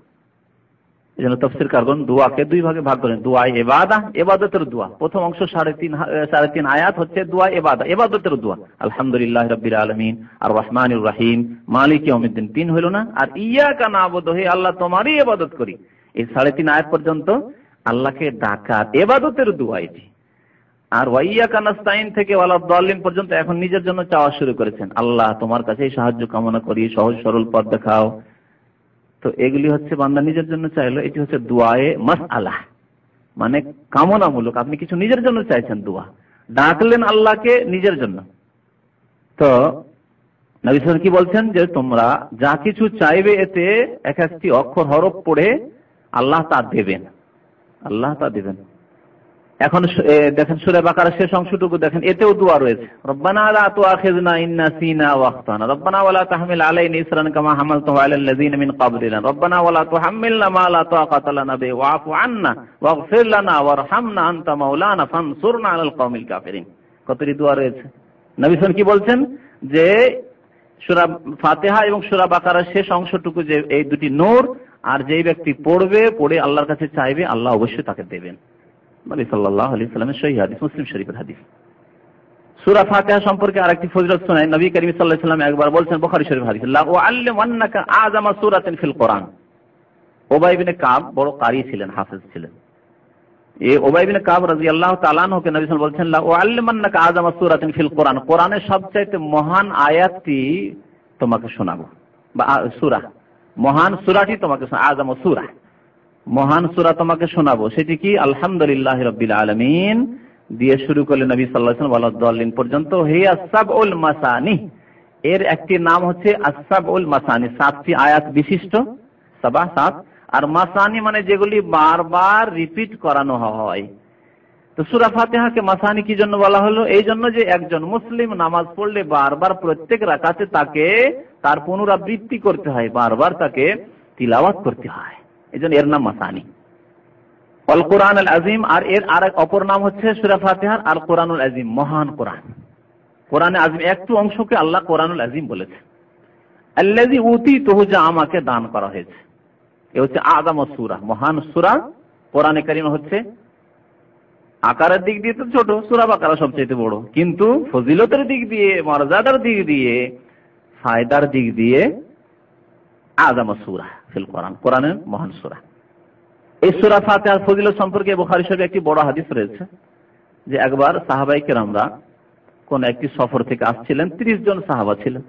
এই জন্য তাফসীরকারগণ দোয়াকে দুই ভাগে ভাগ করেন, দোয়া ইবাদা, ইবাদতের দোয়া। প্রথম অংশ 3.5 আয়াত হচ্ছে দোয়া ইবাদা, ইবাদতের দোয়া। আলহামদুলিল্লাহি রাব্বিল আলামিন, আর রহমানির রহিম, মালিক ইয়াউমিদ্দিন, 3 হলো না? আর ইয়াকা নাবুদু, হে আল্লাহ তোমারই ইবাদত করি। এই 3.5 আয়াত পর্যন্ত আল্লাহকে ডাকা ইবাদতের দোয়া এটি। আর ওয়াইয়াকা নাস্তাইন থেকে ওয়ালা দাল্লিন পর্যন্ত এখন নিজের জন্য চাওয়া শুরু করেছেন, আল্লাহ তোমার কাছে সাহায্য কামনা করি, সহজ সরল পথ দেখাও। তো এগুলি হচ্ছে বান্দা নিজের জন্য চাইলো, এটি হচ্ছে দুআয়ে মাসআলা, মানে কামনামূলক। আপনি কিছু নিজের জন্য চাইছেন, দোয়া ডাকলেন আল্লাহকে নিজের জন্য। তো নবী সাল্লাল্লাহু আলাইহি ওয়াসাল্লাম কি বলছেন যে তোমরা যা কিছু চাইবে এতে এক একটি অক্ষর হরফ পড়ে আল্লাহ তা দেবেন, আল্লাহ তা দেবেন। এখন দেখেন সূরা বাকারার শেষ অংশটুকু দেখেন, এতেও দোয়া রয়েছে, রব্বানা লা তুআখিযনা ইন নাসিনা ওয়া আখতানা, রব্বানা ওয়া লা তাহমিল আলাইনা ইসরান কামা হামালতাহু আলাল লাযিনা মিন ক্বাবলিনা, রব্বানা ওয়া লা তুহাম্মিলনা মা লা তাকাতা লানা বিহি ওয়া'ফু আন্না ওয়াগফির লানা ওয়ারহামনা আনতা মাওলানা ফানসুরনা আলাল কওমিল কাফিরিন। কতটি দোয়া রয়েছে। নবী সাল্লাল্লাহু আলাইহি ওয়াসাল্লাম কি বলছেন যে সূরা ফাতিহা এবং সূরা বাকারার শেষ অংশটুকু যে এই দুটি নূর, আর যেই ব্যক্তি পড়ে আল্লাহর কাছে চাইবে আল্লাহ অবশ্যই তাকে দেবেন। নবী সাল্লাল্লাহু আলাইহি ওয়াসাল্লামের সহিহ হাদিস, মুসলিম শরীফের হাদিস। সূরা ফাতিহা সম্পর্কে আরেকটি ফজিলত শোনায়, নবী করিম সাল্লাল্লাহু আলাইহি ওয়াসাল্লাম একবার বলছেন, বুখারী শরীফের হাদিস, লা উআল্লিমান্নাকা আ'যামা সূরাতিন ফিল কোরআন। উবাই ইবনে কাব বড় কারি ছিলেন, হাফেজ ছিলেন। এই উবাই ইবনে কাব রাদিয়াল্লাহু তাআলা আনহুকে নবী সাল্লাল্লাহু আলাইহি ওয়াসাল্লাম বলছেন, লা উআল্লিমান্নাকা আ'যামা সূরাতিন ফিল কোরআন, কোরআনের সবচাইতে মহান আয়াতটি তোমাকে শোনাবো, বা সূরা, মহান সূরাটি তোমাকে, আ'যামা সূরা, মহান সূরা তোমাকে শোনাবো। সেটি কি? আলহামদুলিল্লাহি রাব্বিল আলামিন দিয়ে শুরু করলেন নবী সাল্লাল্লাহু আলাইহি ওয়াসাল্লাম, ওয়ালা দাল্লিন পর্যন্ত। হিয়া সাবউল মাসানি, এর একটি নাম হচ্ছে আস-সাবউল মাসানি, 7টি আয়াত বিশিষ্ট, 7। আর মাসানি মানে যেগুলি বারবার রিপিট করানো হয়। তো সূরা ফাতিহাকে মাসানি কি জন্য বলা হলো? এই জন্য যে একজন মুসলিম নামাজ পড়লে বারবার প্রত্যেক রাকাতে তাকে তার পুনরাবৃত্তি করতে হয়, বারবার তাকে তিলাওয়াত করতে হয়, এজন্য এর নাম মাসানি। আল কোরআন আল আজিম, আর এর আরেক অপর নাম হচ্ছে সূরা ফাতিহার আল কোরআনুল আজিম, মহান কোরআন। কোরআনে আজিম একটু অংশকে আল্লাহ কোরআনুল আজিম বলেছে। আল্লাযী উতীতুহু, যা আমাকে দান করা হয়েছে, এ হচ্ছে আযম সূরা, মহান সূরা। কোরআনে কারীম হচ্ছে আকারের দিক দিয়ে তো ছোট, সূরা বাকারা সবচেয়ে বড়, কিন্তু ফজিলতের দিক দিয়ে, মর্যাদার দিক দিয়ে, ফায়দার দিক দিয়ে আযম সূরা ফিল কোরআন, কোরআনের মহান সূরা। এই সূরা ফাতিহার ফজিলত সম্পর্কে বুখারী শরীফে একটি বড় হাদিস রয়েছে যে একবার সাহাবায়ে কেরামরা কোন একটি সফর থেকে আসছিলেন, 30 জন সাহাবা ছিলেন,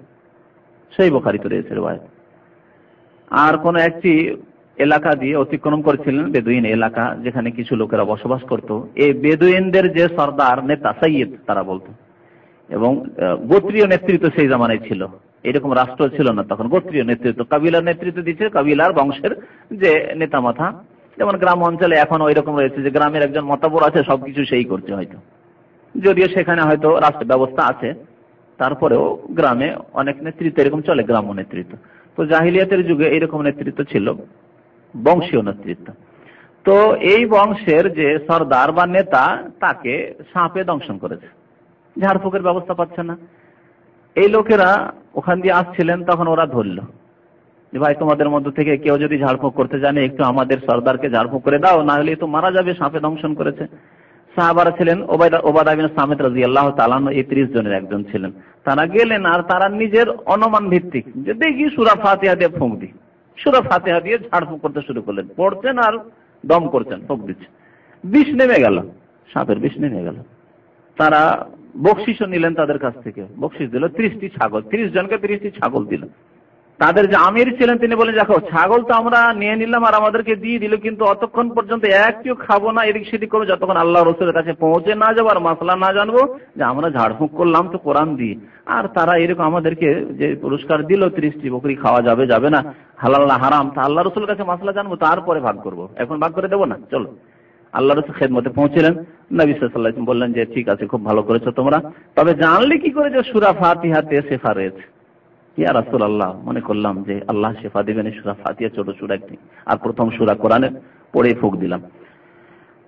সেই বুখারীতে রয়েছে riwayat। আর কোন একটি এলাকা দিয়ে অতিক্রম করেছিলেন, বেদুইন এলাকা, যেখানে কিছু লোকেরা বসবাস করত। এই বেদুইনদের যে সরদার, নেতা, সাইয়্যিদ তারা বলতো, এবং গোত্রীয় নেতৃত্ব সেই জামানায় ছিল, এরকম রাষ্ট্র ছিল না তখন, গোত্রীয় নেতৃত্ব, কাবিলার নেতৃত্ব দিচ্ছে, কাবিলার বংশের যে নেতা মাথা। যেমন গ্রাম অঞ্চলে এখন ওই রকম রয়েছে যে গ্রামের একজন মাতাবর আছে, সবকিছু সেই করছে হয়তো, যদিও সেখানে হয়তো রাষ্ট্র ব্যবস্থা আছে, তারপরেও গ্রামে অনেক নেতৃত্ব এরকম চলে, গ্রাম্য নেতৃত্ব। তো জাহিলিয়াতের যুগে এইরকম নেতৃত্ব ছিল, বংশীয় নেতৃত্ব। তো এই বংশের যে সরদার বা নেতা, তাকে সাপে দংশন করেছে, ঝাড়ফুঁকের ব্যবস্থা পাচ্ছে না। এই লোকেরা ওখান দিয়ে আসছিলেন, তখন ওরা ধরলো যে ভাই তোমাদের মধ্য থেকে কেউ যদি ঝাড়ফুঁক করতে জানে একটু আমাদের সরদারকে ঝাড়ফুঁক করে দাও, না হলে তো মারা যাবে, সাপে দংশন করেছে। সাহাবারা ছিলেন উবাদা বিন সামিত রাদিয়াল্লাহু তাআলা আনহু, এই 30 জনের একজন ছিলেন। তারা গেলেন, আর তারা নিজের অনুমান ভিত্তিক যে দেখি সূরা ফাতিহা দিয়ে ফুঁক দিই, সূরা ফাতিহা দিয়ে ঝাড়ফুঁক করতে শুরু করলেন, পড়ছেন আর দম করছেন, ফুঁক দিচ্ছেন। বিষ নেমে গেল, সাপের বিষ নেমে গেল। তারা বকশিসও নিলেন তাদের কাছ থেকে, বকশিস দিল 30টি ছাগল, 30 জনকে 30টি ছাগল দিল। তাদের যে আমির ছিলেন তিনি বলেন, দেখো ছাগল তো আমরা নিয়ে নিলাম আর আমাদেরকে দিয়ে দিল, কিন্তু অতক্ষণ পর্যন্ত একটিও খাবো না, এদিক সেদিক করবো যতক্ষণ আল্লাহ রসুলের কাছে পৌঁছে না যাবো আর মাসলা না জানবো যে আমরা ঝাড়ফুঁক করলাম তো কোরআন দিয়ে, আর তারা এরকম আমাদেরকে যে পুরস্কার দিল 30টি বকরি খাওয়া যাবে যাবে না, হালাল না হারাম, তা আল্লাহ রসুলের কাছে মাসলা জানবো, তারপরে ভাগ করবো, এখন ভাগ করে দেবো না, চলো। আল্লাহ রসুল খেদমতে পৌঁছিলেন। নবী সাল্লাল্লাহু আলাইহি ওয়াসাল্লাম বললেন যে ঠিক আছে, খুব ভালো করেছো তোমরা, তবে জানলে কি করে যে সূরা ফাতিহাতে শেফা রয়েছে? ইয়া রাসূলুল্লাহ, মনে করলাম যে আল্লাহ শেফা দিবেন সূরা ফাতিহা, ছোট সূরা একটি, আর প্রথম সূরা কোরআনের পড়ে ফুঁক দিলাম।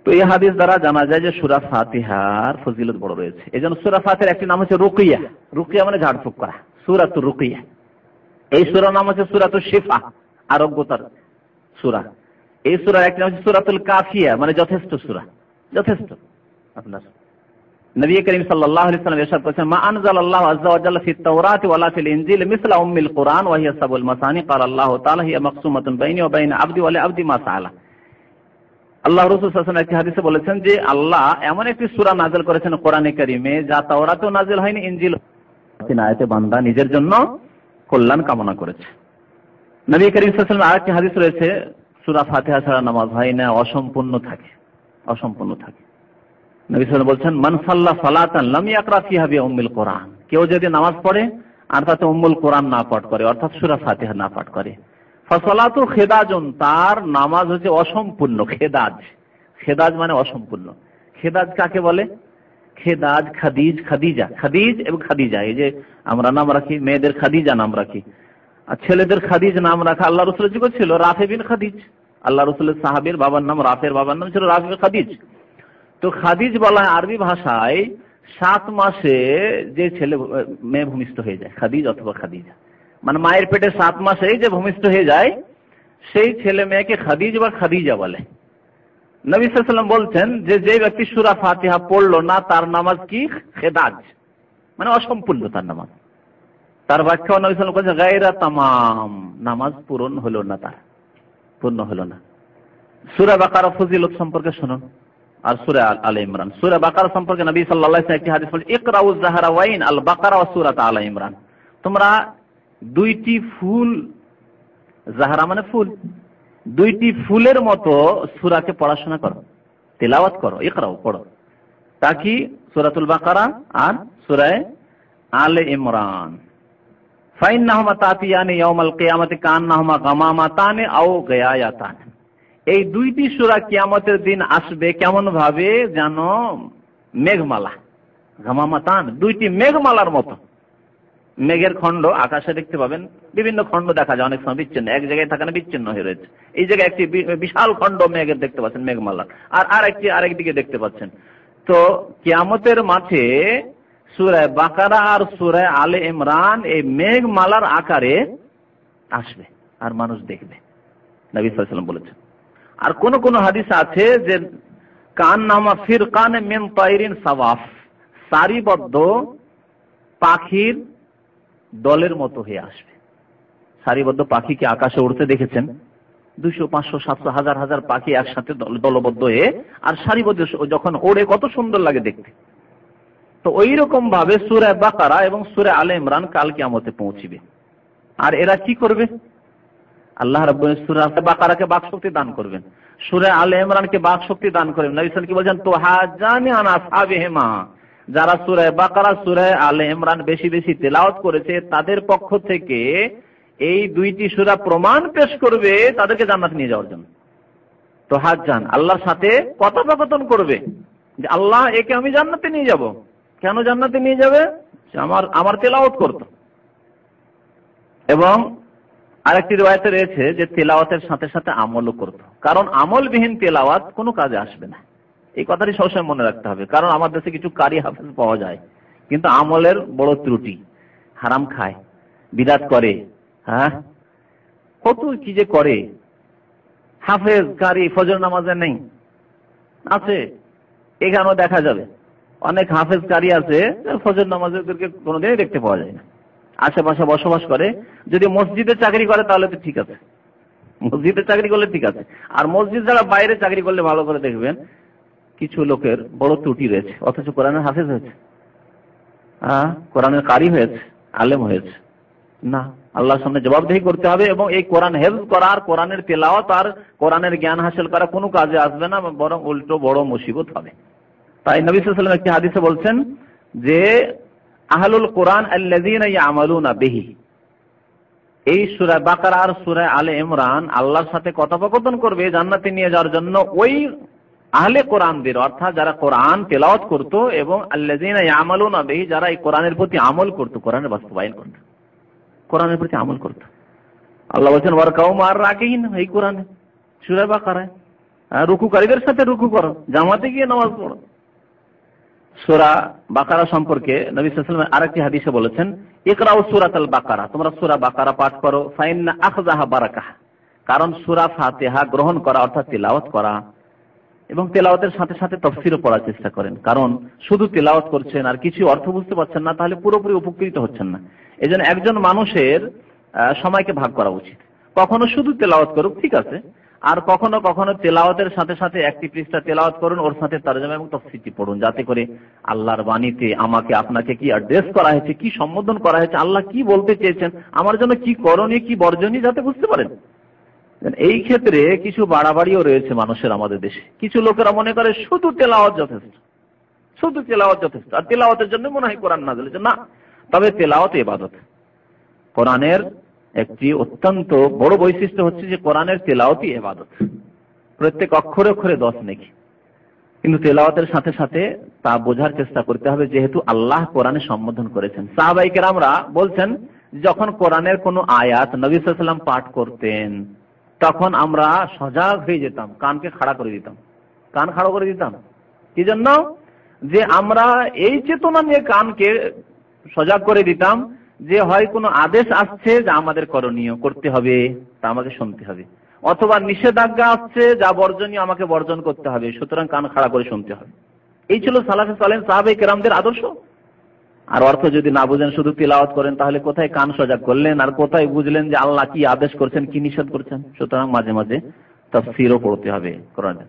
তো এই হাদিস দ্বারা জানা যায় যে সূরা ফাতিহার ফজিলত বড় রয়েছে। এজন্য সূরা ফাতিহার একটি নাম হচ্ছে রুকিয়া। রুকিয়া মানে ঝাড়ফুঁক করা, সূরাতুর রুকিয়া। এই সূরার নাম হচ্ছে সূরাতুশ শিফা, আরোগ্যতার সূরা। এই সূরার একটি নাম হচ্ছে সূরাতুল কাফিয়া, মানে যথেষ্ট সূরা, যথেষ্ট। আপনার নবী করিম সাল্লাল্লাহু আলাইহি ওয়াসাল্লাম ইরশাদ করেছেন, মা আনজালাল্লাহু আযজা ওয়া জাল্লা ফিত তাওরাতি ওয়া লা ফিল ইনজিল মিসলা উম্মিল কুরআন ওয়া হিয়া সাবুল মাসানি ক্বালা আল্লাহু তাআলা হিয়া মাকসুমাতুন বাইনি ওয়া বাইনা আবদি ওয়া লি আবদি মা সাআলা। আল্লাহ রাসূল সাল্লাল্লাহু আলাইহি ওয়াসাল্লাম একটি হাদিসে বলেছেন যে আল্লাহ এমন একটি সূরা নাযিল করেছেন কোরআনে কারীমে, যা তাওরাতেও নাযিল হয়নি, ইনজিল তিন আয়াতে বান্দা নিজের জন্য কল্যাণ কামনা করেছে। নবী করিম সাল্লাল্লাহু আলাইহি ওয়াসাল্লাম আরেকটি হাদিস রয়েছে, সূরা ফাতিহা ছাড়া নামাজ হয় না, অসম্পূর্ণ থাকে, অসম্পূর্ণ থাকে। নবী সাল্লাল্লাহু আলাইহি ওয়াসাল্লাম বলছেন, মান সাল্লা সালাতান লাম ইয়াকরা ফিহা বিউম্মিল কুরআন, কেউ যদি নামাজ পড়ে আর তাতে উম্মুল কোরআন না পাঠ করে, অর্থাৎ সূরা ফাতিহা না পাঠ করে, ফাসালাতু খিদাজুন, তার নামাজ হচ্ছে অসম্পূর্ণ। খেদাজ, খেদাজ মানে অসম্পূর্ণ। খেদাজ কাকে বলে? খেদাজ, খাদিজ, খাদিজা, খাদিজ এবং খাদিজা, এই যে আমরা নাম রাখি, মেয়েদের খাদিজা নাম রাখি, আর ছেলেদের খাদিজ নাম রাখা আল্লাহ রাসূলের যুগে ছিল, রাফি বিন খাদিজ। আল্লাহ রাসূলের সাহাবীর বাবার নাম, রাফের বাবার নাম ছিল রাফি বিন খাদিজ। তো খাদিজ বলা হয় আরবি ভাষায় 7 মাসে যে ছেলে মেয়ে ভূমিষ্ঠ হয়ে যায়, খাদিজ অথবা খাদিজা, মানে মায়ের পেটে 7 মাসেই যে ভূমিষ্ঠ হয়ে যায় সেই ছেলে মেয়েকে খাদিজ বা খাদিজা বলে। নবী সাল্লাল্লাহু আলাইহি ওয়াসাল্লাম বলছেন যে যে ব্যক্তি সূরা ফাতিহা পড়লো না তার নামাজ কি? খেদাজ, মানে অসম্পূর্ণ তার নামাজ। তার ব্যাখ্যা নবী সাল্লাল্লাহু আলাইহি ওয়াসাল্লাম বলেছেন গায়রা তামাম, নামাজ পূরণ হলো না, তার পূর্ণ হলো না। সূরা বাকারা ফজিলত সম্পর্কে শুনুন, আর সূরা আলে ইমরান। সূরা বাকারা সম্পর্কে নবী সাল্লাল্লাহু আলাইহি ওয়াসাল্লাম একটি হাদিস বলেন, ইকরাউজ যাহরাওয়াইন আল বাকারা ওয়া সূরাত আলে ইমরান, তোমরা দুইটি ফুল, যাহরা মানে ফুল, দুইটি ফুলের মতো সূরাকে পড়াশোনা করো, তেলাওয়াত করো, ইকরাও পড়ো, তাকি সূরাতুল বাকারা আর সূরা আলে ইমরান। ফাইন্নাহুমা তাতিয়ানি ইয়াউমাল কিয়ামাতি কান্নাহুমা গামামাতানি আও গায়ায়াতান, এই দুইটি সূরা কিয়ামতের দিন আসবে কেমন ভাবে? যেন মেঘমালা, গামামাতান, দুইটি মেঘমালার মতো। মেঘের খণ্ড আকাশে দেখতে পাবেন, বিভিন্ন খণ্ড দেখা যায়, অনেক সময় বিচ্ছিন্ন, এক জায়গায় থাকে না, বিচ্ছিন্ন হয়ে রয়েছে। এই জায়গায় একটি বিশাল খণ্ড মেঘের দেখতে পাচ্ছেন, মেঘমালার, আর আরেকটি আরেকদিকে দেখতে পাচ্ছেন। তো কিয়ামতের মাঠে সূরা বাকারা আর সূরা আলে ইমরান এই মেঘমালার আকারে আসবে আর মানুষ দেখবে, নবী সাল্লাল্লাহু আলাইহি ওয়াসাল্লাম বলেছেন। আর কোন কোন হাদিস আছে যে কান্নামা ফিরকান মিন তাইরিন সাওয়াফ, সারিবদ্ধ পাখির দলের মতো হয়ে আসবে। সারিবদ্ধ পাখিকে আকাশে উড়তে দেখেছেন? 200, 500, 700, হাজার হাজার পাখি একসাথে দলবদ্ধ হয়ে আর সারিবদ্ধ যখন ওড়ে কত সুন্দর লাগে দেখতে। তো ওই রকম ভাবে সূরা বাকারা এবং সূরা আলে ইমরান কাল কিয়ামতে পৌঁছিবে। আর এরা কি করবে? আল্লাহ রাব্বুল আলামিন সূরা বাকারাকে বাকশক্তি দান করবেন, সূরা আলে ইমরানকে বাকশক্তি দান করবেন। নবী সাল্লাল্লাহু আলাইহি ওয়াসাল্লাম কি বলেছেন? তো হাজানি আন আসহাবিহিমা, যারা সূরা বাকারা সূরা আলে ইমরান বেশি বেশি তেলাওয়াত করেছে তাদের পক্ষ থেকে এই দুইটি সূরা প্রমাণ পেশ করবে তাদেরকে জান্নাতে নিয়ে যাওয়ার জন্য। তো হাজান, আল্লাহর সাথে কথোপকথন করবে যে আল্লাহ একে আমি জান্নাতে নিয়ে যাব। কেন জান্নাতে নিয়ে যাবে? আমার তেলাওয়াত করতো। এবং আরেকটি riwayate রয়েছে যে তেলাওয়াতের সাথে সাথে আমলও করতো, কারণ আমলবিহীন তেলাওয়াত কোনো কাজে আসবে না। এই কথাটি সবসময় মনে রাখতে হবে, কারণ আমার দেশে কিছু কারি হাফেজ পাওয়া যায় কিন্তু আমলের বড় ত্রুটি, হারাম খায়, বিদআত করে, হ্যাঁ কত কি যে করে। হাফেজ কারি ফজর নামাজে নেই, আছে এখানেও দেখা যাবে অনেক হাফেজ কারি আছে ফজর নামাজেরকে কোনোদিনই দেখতে পাওয়া যায় না। আশেপাশে বসবাস করে, যদি মসজিদে চাকরি করে তাহলে তো ঠিক আছে, মসজিদে চাকরি করলে ঠিক আছে। আর মসজিদ যারা বাইরে চাকরি করলে ভালো করে দেখবেন কিছু লোকের বড় ত্রুটি রয়েছে, অথচ কোরআনের হাফেজ হয়েছে। কোরআনের কারি হয়েছে, আলেম হয়েছে না। আল্লাহর সামনে জবাবদিহি করতে হবে এবং এই কোরআন হেফজ করা আর কোরআনের তেলাওয়াত আর কোরআনের জ্ঞান হাসিল করা কোনো কাজে আসবে না, বরং উল্টো বড় মুসিবত হবে। তাই নবী সাল্লাল্লাহু আলাইহি ওয়াসাল্লাম একটি হাদিসে বলছেন যে আহলুল কোরআন আল্লাযীনা ইয়ামালুনা বিহি, এই সূরা বাকারা আর সূরা আলে ইমরান আল্লাহর সাথে কথোপকথন করবে জান্নাতে নিয়ে যাওয়ার জন্য ওই আহলে কোরআনদের, অর্থাৎ যারা কোরআন তেলাওয়াত করত এবং আল্লাযীনা ইয়ামালুনা বিহি, যারা এই কোরআনের প্রতি আমল করত, কোরআনের বাস্তবায়ন করত, কোরআনের প্রতি আমল করত। আল্লাহ বলেছেন ওয়ারকাউ মা'আর রাকিঈন, এই কোরআনে সূরা বাকারায় রুকুকারীদের সাথে রুকু করো, জামাতে গিয়ে নামাজ পড়ো। সূরা বাকারা সম্পর্কে নবী সাল্লাল্লাহু আলাইহি ওয়াসাল্লাম আরেকটি হাদিসে বলেছেন ইকরাউ সূরাতাল বাকারা, তোমরা সূরা বাকারা পাঠ করো, ফাইন্না আখযাহা বারাকাহ, কারণ সূরা ফাতিহা গ্রহণ করা অর্থাৎ তিলাওয়াত করা এবং তেলাওয়াতের সাথে সাথে তাফসীরও পড়ার চেষ্টা করেন, কারণ শুধু তেলাওয়াত করছেন আর কিছু অর্থ বুঝতে পারছেন না তাহলে পুরোপুরি উপকৃত হচ্ছেন না। এজন্য একজন মানুষের সময়কে ভাগ করা উচিত, কখনো শুধু তেলাওয়াত করুক, ঠিক আছে, আর কখনো কখনো তেলাওয়াতের সাথে সাথে একটি পৃষ্ঠা তেলাওয়াত করুন, ওর সাথে তরজমা এবং তাফসীরটি পড়ুন, যাতে করে আল্লাহর বাণীতে আমাকে আপনাকে কি অ্যাড্রেস করা হয়েছে, কি সম্বোধন করা হয়েছে, আল্লাহ কি বলতে চেয়েছেন, আমার জন্য কি করণীয় কি বর্জনীয়, যাতে বুঝতে পারেন। এই ক্ষেত্রে কিছু বাড়াবাড়িও রয়েছে মানুষের আমাদের দেশে। কিছু লোকেরা মনে করে শুধু তেলাওয়াত যথেষ্ট, শুধু তেলাওয়াত যথেষ্ট, আর তেলাওয়াতের জন্য মনে হয় কোরআন নাযিল হয়েছে। না, তবে তেলাওয়াত ইবাদত। কোরআনের একটি অত্যন্ত বড় বৈশিষ্ট্য হচ্ছে যে কোরআনের তেলাওয়াতই ইবাদত, প্রত্যেক অক্ষরে অক্ষরে 10 নেকি। কিন্তু তেলাওয়াতের সাথে সাথে তা বোঝার চেষ্টা করতে হবে, যেহেতু আল্লাহ কোরআনে সম্বোধন করেছেন। সাহাবায়ে কেরামরা বলছেন যখন কোরআনের কোনো আয়াত নবী সাল্লাল্লাহু আলাইহি ওয়াসাল্লাম পাঠ করতেন তখন আমরা সজাগ হয়ে যেতাম, কানকে খাড়া করে দিতাম, কান খাড়া করে দিতাম। কি জন্য? যে আমরা এই চেতনা নিয়ে কানকে সজাগ করে দিতাম যে হয় কোনো আদেশ আসছে যা আমাদের করণীয় করতে হবে, তা আমাকে শুনতে হবে, অথবা নিষেধাজ্ঞা আসছে যা বর্জনীয় আমাকে বর্জন করতে হবে, সুতরাং কান খাড়া করে শুনতে হবে। এই ছিল সালাফে সালেহ সাহাবায়ে কেরামদের আদর্শ। আর অর্থ যদি না বুঝেন শুধু তিলাওয়াত করেন তাহলে কোথায় কান সজাগ করলেন আর কোথায় বুঝলেন যে আল্লাহ কি আদেশ করছেন কি নিষেধ করছেন। সুতরাং মাঝে মাঝে তাফসীরও পড়তে হবে কোরআনের।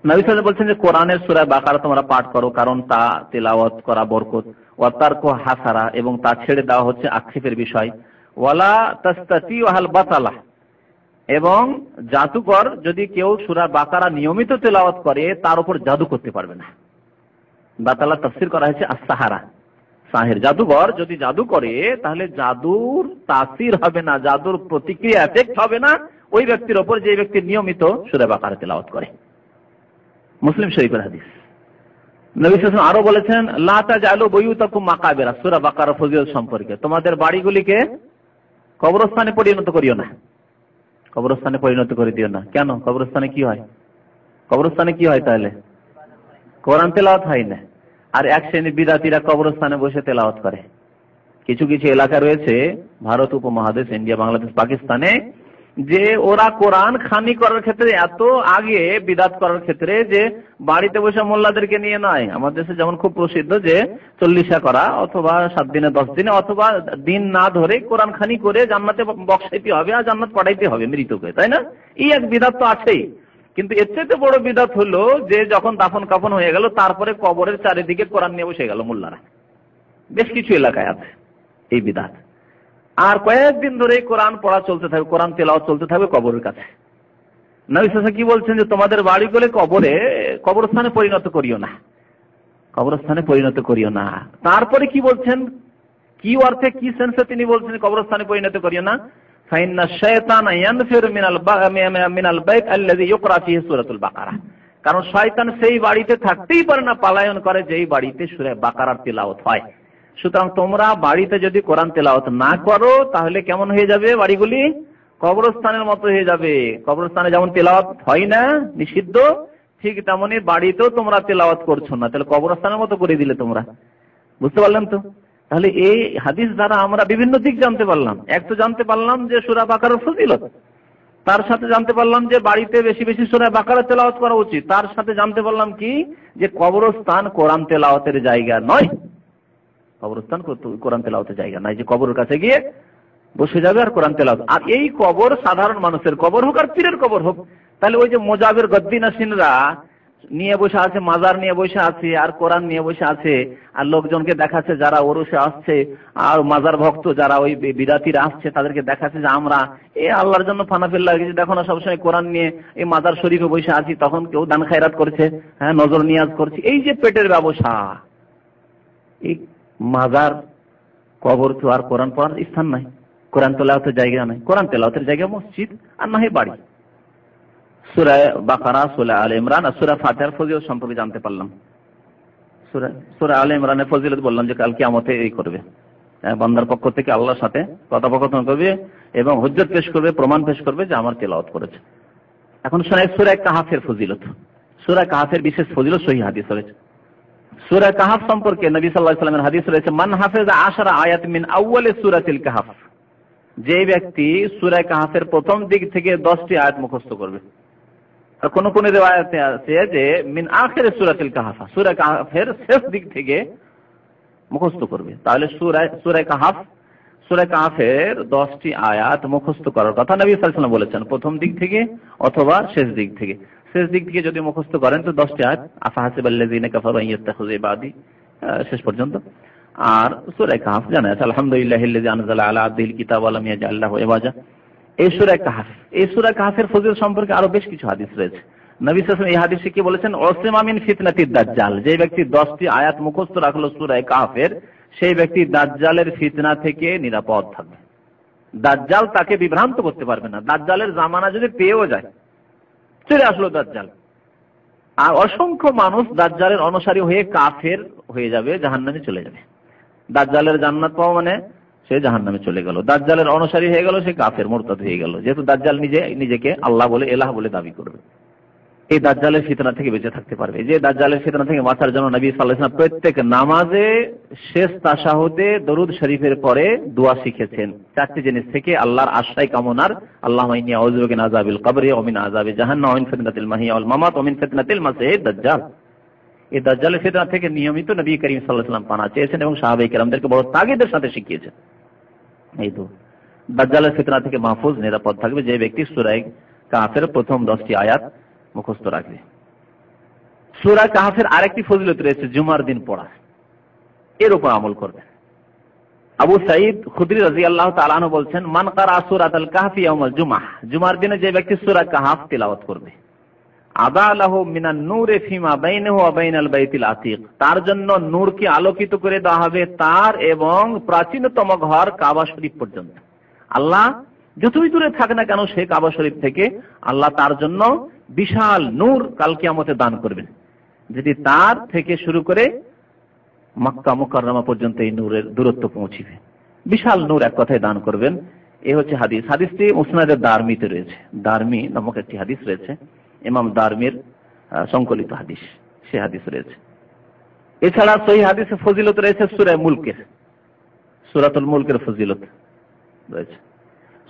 নবী সাল্লাল্লাহু আলাইহি ওয়াসাল্লাম বলছেন যে কোরআনের সূরা বাকারা তোমরা পাঠ করো, কারণ তা তিলাওয়াত করা বরকত, ওয়া তারকু হাসারা, এবং তা ছেড়ে দেওয়া হচ্ছে আক্ষেপের বিষয়, ওয়ালা তাস্তাতিউ আল বাতালা, এবং জাদুকর যদি কেউ সূরা বাকারা নিয়মিত তেলাওয়াত করে তার উপর জাদু করতে পারবে না। বাতালা তাফসীর করা হয়েছে as-সাহারা, সাহির, জাদুঘর যদি জাদু করে তাহলে জাদুর তাসির হবে না, জাদুর প্রতিক্রিয়া এফেক্ট হবে না ওই ব্যক্তির ওপর যে ব্যক্তি নিয়মিত সূরা বাকারা তেলাওয়াত করে। মুসলিম শরীফের হাদিস। নবী সাল্লাল্লাহু আলাইহি ওয়াসাল্লাম আরো বলেছেন লা তাজআলু বুয়ুতাকুম মাকাবিরা, সূরা বাকারা ফজিলত সম্পর্কে, তোমাদের বাড়িগুলিকে কবরস্থানে পরিণত করিও না, কবরস্থানে পরিণত করে দিও না। কেন? কবরস্থানে কি হয়? কবরস্থানে কি হয়? তাহলে কোরআন তেলাওয়াত হয় না। আর এক শ্রেণীর বিদাতীরা কবরস্থানে বসে তেলাওয়াত করে। কিছু কিছু এলাকা রয়েছে ভারত উপমহাদেশ, ইন্ডিয়া, বাংলাদেশ, পাকিস্তানে, যে ওরা কোরআন খানি করার ক্ষেত্রে এত আগে বিদাত করার ক্ষেত্রে যে বাড়িতে বসে মোল্লাদেরকে নিয়ে নয়। আমাদের দেশে যেমন খুব প্রসিদ্ধ যে 40 করা অথবা 7 দিনে 10 দিনে অথবা দিন না ধরে কোরআন খানি করে জান্নাতে বক্সাইতে হবে আর জান্নাত পাঠাইতে হবে মৃতকে, তাই না? এই এক বিদাত তো আছেই। কিন্তু এর চেয়ে বড় বিদাত হলো যে যখন দাফন কাফন হয়ে গেল তারপরে কবরের চারিদিকে কোরআন নিয়ে বসে গেল মোল্লারা। বেশ কিছু এলাকায় আছে এই বিদাত। আর কয়েকদিন ধরে কোরআন পড়া চলতে থাকবে, কোরআন তেলাওয়াত চলতে থাকবে কবরের কাছে। নবী সাল্লাল্লাহু আলাইহি ওয়াসাল্লাম কি বলছেন যে তোমাদের বাড়িগুলো কবরস্থানে পরিণত করিও না, কবরস্থানে পরিণত করিও না। তারপরে কি বলছেন, কি অর্থে কি সেন্সে তিনি বলছেন কবরস্থানে পরিণত করিও না? ফাইন্না শাইতানা ইয়ানফিরু মিনাল বাইত আল্লাযী ইউকরা ফীহি সূরাতুল বাকারা, কারণ শয়তান সেই বাড়িতে থাকতেই পারে না, পলায়ন করে যেই বাড়িতে সূরা বাকারার তেলাওয়াত হয়। সুতরাং তোমরা বাড়িতে যদি কোরআন তেলাওয়াত না করো তাহলে কেমন হয়ে যাবে? বাড়িগুলি কবরস্থানের মতো হয়ে যাবে। কবরস্থানে যেমন তেলাওয়াত হয় না, নিষিদ্ধ, ঠিক তেমনি বাড়িতেও তোমরা তেলাওয়াত করছো না, তাহলে কবরস্থানের মতো করে দিলে তোমরা। বুঝতে পারলেন তো? তাহলে এই হাদিস দ্বারা আমরা বিভিন্ন দিক জানতে পারলাম। এক তো জানতে পারলাম যে সূরা বাকারার ফজিলত, তার সাথে জানতে পারলাম যে বাড়িতে বেশি বেশি সূরা বাকারা তেলাওয়াত করা উচিত, তার সাথে জানতে পারলাম কি যে কবরস্থান কোরআন তেলাওয়াতের জায়গা নয়। কবরস্থান কোরআন তেলাওয়াতের জায়গা নাই যে কবরের কাছে গিয়ে বসে যাবে আর কোরআন তেলাওয়াত। আর এই কবর সাধারণ মানুষের কবর হোক আর পীরের কবর হোক, তাহলে ওই যে মোজাবের গদ্দিনাসিনরা নিয়ে বসে আছে, মাজার নিয়ে বসে আছে, আর কোরআন নিয়ে বসে আছে, আর লোকজনকে দেখাচ্ছে যারা ওরসে আসছে আর মাজার ভক্ত যারা ওই বিদাতিরা আসছে তাদেরকে দেখাচ্ছে যে আমরা আল্লাহর জন্য ফানাফিল লাগিয়েছি, দেখো না সবসময় কোরআন নিয়ে এই মাজার শরীফে বসে আছি, তখন কেউ দান খায়রাত করছে, হ্যাঁ নজর নিয়াজ করছে। এই যে পেটের ব্যবসা, এই মাজার কবর তো আর কোরআন পড়ার স্থান নাই, কোরআন তেলাওয়াতের জায়গা নাই, কোরআন তেলাওয়াতের জায়গা মসজিদ আর না হয় বাড়ি। সূরা বাকারা, সূরা আলে ইমরান আর সূরা ফাতিহার ফজিলত সম্পর্কে জানতে পারলাম। সূরা আলে ইমরানের ফজিলত বললাম যে কাল কিয়ামতে এই করবে, বান্দার পক্ষ থেকে আল্লাহর সাথে কথোপকথন করবে এবং হুজ্জত পেশ করবে, প্রমাণ পেশ করবে যে আমার তেলাওয়াত করেছে। এখন শোনাই সূরা কাহাফের ফজিলত। সূরা কাহাফের বিশেষ ফজিলত সহিহ হাদিস রয়েছে। সূরা কাহাফ সম্পর্কে নবী সাল্লাল্লাহু আলাইহি ওয়াসাল্লামের হাদিস রয়েছে, মান হাফিজা 10 আয়াত মিন আউয়ালি সূরাতিল কাহাফ, যে ব্যক্তি সূরা কাহাফের প্রথম দিক থেকে 10টি আয়াত মুখস্থ করবে। আর কোন কোন রিওয়ায়াতে আছে যে মিন আখির সূরাতিল কাহাফ, সূরা কাহাফের শেষ দিক থেকে মুখস্থ করবে। তাহলে সূরা কাহাফের 10টি আয়াত মুখস্থ করার কথা নবী সাল্লাল্লাহু আলাইহি ওয়াসাল্লাম বলেছেন, প্রথম দিক থেকে অথবা শেষ দিক থেকে। শেষ দিক থেকে যদি মুখস্থ করেন তো 10টি আয়াত, আফাহাসিবাল্লাযিনা কাফারু আন ইয়াত্তাখিযু ইবাদি শেষ পর্যন্ত। আর সূরা কাহাফ জানা আছে আলহামদুলিল্লাহিল্লাযী আনজালা আলা আবদিহিল কিতাবা ওয়া লাম ইয়াজআল লাহু ইওয়াজা। এই সূরা কাহাফের ফজিলত সম্পর্কে আরো বেশ কিছু হাদিস রয়েছে। নবী সাল্লাল্লাহু আলাইহি ওয়াসাল্লাম এই হাদিসে কি বলেছেন, ওয়াসিমা মিন ফিতনাতিদ দাজ্জাল, যে ব্যক্তি 10টি আয়াত মুখস্থ রাখলো সূরা কাহাফের, সেই ব্যক্তি দাজ্জালের ফিতনা থেকে নিরাপদ থাকবে। দাজ্জাল তাকে বিভ্রান্ত করতে পারবে না। দাজ্জালের জামানা যদি পেয়েও যায়, চলে আসলো দাজ্জাল, আর অসংখ্য মানুষ দাজ্জালের অনুসারী হয়ে কাফের হয়ে যাবে, জাহান্নামে চলে যাবে। দাজ্জালের জান্নাত পাওয়া মানে সে জাহান্নামে চলে গেল, দাজ্জালের অনুসারী হয়ে গেল, সে কাফের মুরতাদ হয়ে গেল, যেহেতু দাজ্জাল নিজেকে আল্লাহ বলে, এলাহ বলে দাবি করবে। এই দাজ্জালের ফিতনা থেকে বেঁচে থাকতে পারবে। যে দাজ্জালের ফিতনা থেকে বাঁচার জন্য নবী সাল্লাল্লাহু আলাইহি ওয়াসাল্লাম প্রত্যেক নামাজে শেষ তাশাহুদে দরুদ শরীফের পরে দোয়া শিখেছেন। 4টি জিনিস থেকে আল্লাহর আশ্রয় কামনার, আল্লাহুম্মা ইন্নী আউযু বিকা মিন আযাবিল কবরি ওয়া মিন আযাবি জাহান্নাম ওয়া মিন ফিতনাতিল মাহিয়া ওয়াল মামাত ওয়া মিন ফিতনাতিল মাসীহিদ দাজ্জাল। এই দাজ্জালের ফিতনা থেকে নিয়মিত নবী করিম সাল্লাল্লাহু আলাইহি ওয়াসাল্লাম পানা চেয়েছেন এবং সাহাবায়ে কেরামদেরকে বড় তাগিদের সাথে শিখিয়েছেন। এই তো দাজ্জালের ফিতনা থেকে মাহফুজ, নিরাপদ থাকবে যে ব্যক্তি সূরা কাহাফের প্রথম 10টি আয়াত মুখস্থ রাখবে। সূরা কাহাফের আরেকটি ফজিলত রয়েছে, জুমার দিন পড়া, এর উপর আমল করবে। আবু সাঈদ খুদরি রাদিয়াল্লাহু তাআলা আনহু বলছেন, মান ক্বারা সূরাতাল কাহফি ইয়াউমাল জুমআহ, জুমার দিনে যে ব্যক্তি সূরা কাহাফ তিলাওয়াত করবে, আদা লাহু মিনান নূরি ফিমা বাইনাহু ওয়া বাইনাল বাইতিল আতীক, তার জন্য নূরকে আলোকিত করে দেওয়া হবে তার এবং প্রাচীনতম ঘর কাবা শরীফ পর্যন্ত। আল্লাহ যতই দূরে থাক না কেন সেই কাবা শরীফ থেকে আল্লাহ তার জন্য বিশাল নূর কাল কিয়ামতে দান করবেন। যদি তার থেকে শুরু করে মক্কা মুকাররমা পর্যন্ত এই নূরের দূরত্ব পৌঁছিবে, বিশাল নূর এক কথায় দান করবেন। এই হচ্ছে হাদিস। হাদিসটি মুসনাদে দারমিতে রয়েছে, দারমি নামক একটি হাদিস রয়েছে, ইমাম দারমির সংকলিত হাদিস, সে হাদিস রয়েছে। এছাড়া সহিহ হাদিসে ফজিলত রয়েছে সূরা মুলকের, সূরাতুল মুলকের ফজিলত রয়েছে।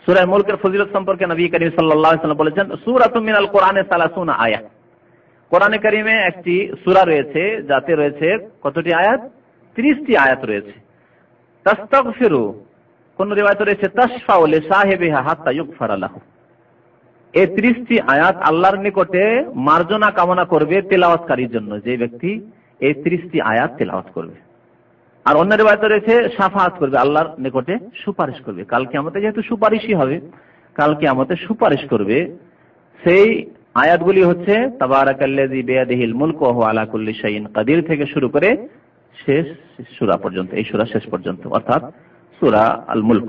সূরা মুলকের ফজিলত সম্পর্কে নবী করিম সাল্লাল্লাহু আলাইহি ওয়াসাল্লাম বলেছেন, সূরাতুম মিনাল কোরআনে 30 আয়াত, কোরআনে কারীমে একটি সূরা রয়েছে যাতে রয়েছে কতটি আয়াত? 30টি আয়াত রয়েছে। তাস্তাগফিরু, কোন রিওয়ায়াতে রয়েছে তাশফাউ লিসাহিবিহা হাত্তা ইগফারা লাহু, এই 30টি আয়াত আল্লাহর নিকটে মার্জনা কামনা করবে তেলাওয়াতকারীর জন্য, যে ব্যক্তি এই 30টি আয়াত তেলাওয়াত করবে। আর অন্য রিওয়ায়াতে রয়েছে শাফাআত করবে, আল্লাহর নিকটে সুপারিশ করবে। কাল কিয়ামতে যেহেতু সুপারিশই হবে, কাল কিয়ামতে সুপারিশ করবে। সেই আয়াতগুলি হচ্ছে তাবারাকাল্লাযী বিয়াদিহিল মুলকু ওয়া হুয়া আলা কুল্লি শাইইন কাদির থেকে শুরু করে শেষ সূরা পর্যন্ত, এই সূরা শেষ পর্যন্ত, অর্থাৎ সূরা আল মুলক।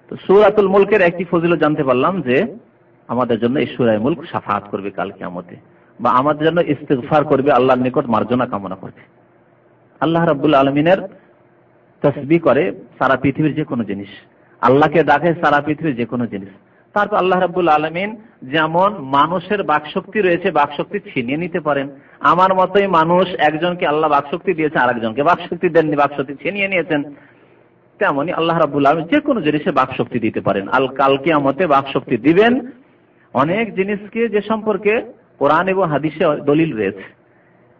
তো সূরাতুল মুলকের একটি ফজিলত জানতে পারলাম যে আমাদের জন্য এই সূরা মুলক শাফাআত করবে কাল কিয়ামতে, বা আমাদের জন্য ইস্তিগফার করবে, আল্লাহর নিকট মার্জনা কামনা করবে। আল্লাহ রাব্বুল আলামিনের তাসবিহ করে সারা পৃথিবীর যে কোনো জিনিস, আল্লাহকে ডাকে সারা পৃথিবীর যে কোনো জিনিস। তারপর আল্লাহ রাব্বুল আলামিন যেমন মানুষের বাকশক্তি রয়েছে, বাকশক্তি ছিনিয়ে নিতে পারেন। আমার মতোই মানুষ, একজনকে আল্লাহ বাকশক্তি দিয়েছে, আরেকজনকে বাকশক্তি দেননি, বাকশক্তি ছিনিয়ে নিয়েছেন। তেমনি আল্লাহ রাব্বুল আলামিন যে কোনো জিনিসে বাকশক্তি দিতে পারেন। কাল কিয়ামতে বাকশক্তি দিবেন অনেক জিনিসকে, যে সম্পর্কে কোরআন এবং হাদিসে দলিল রয়েছে।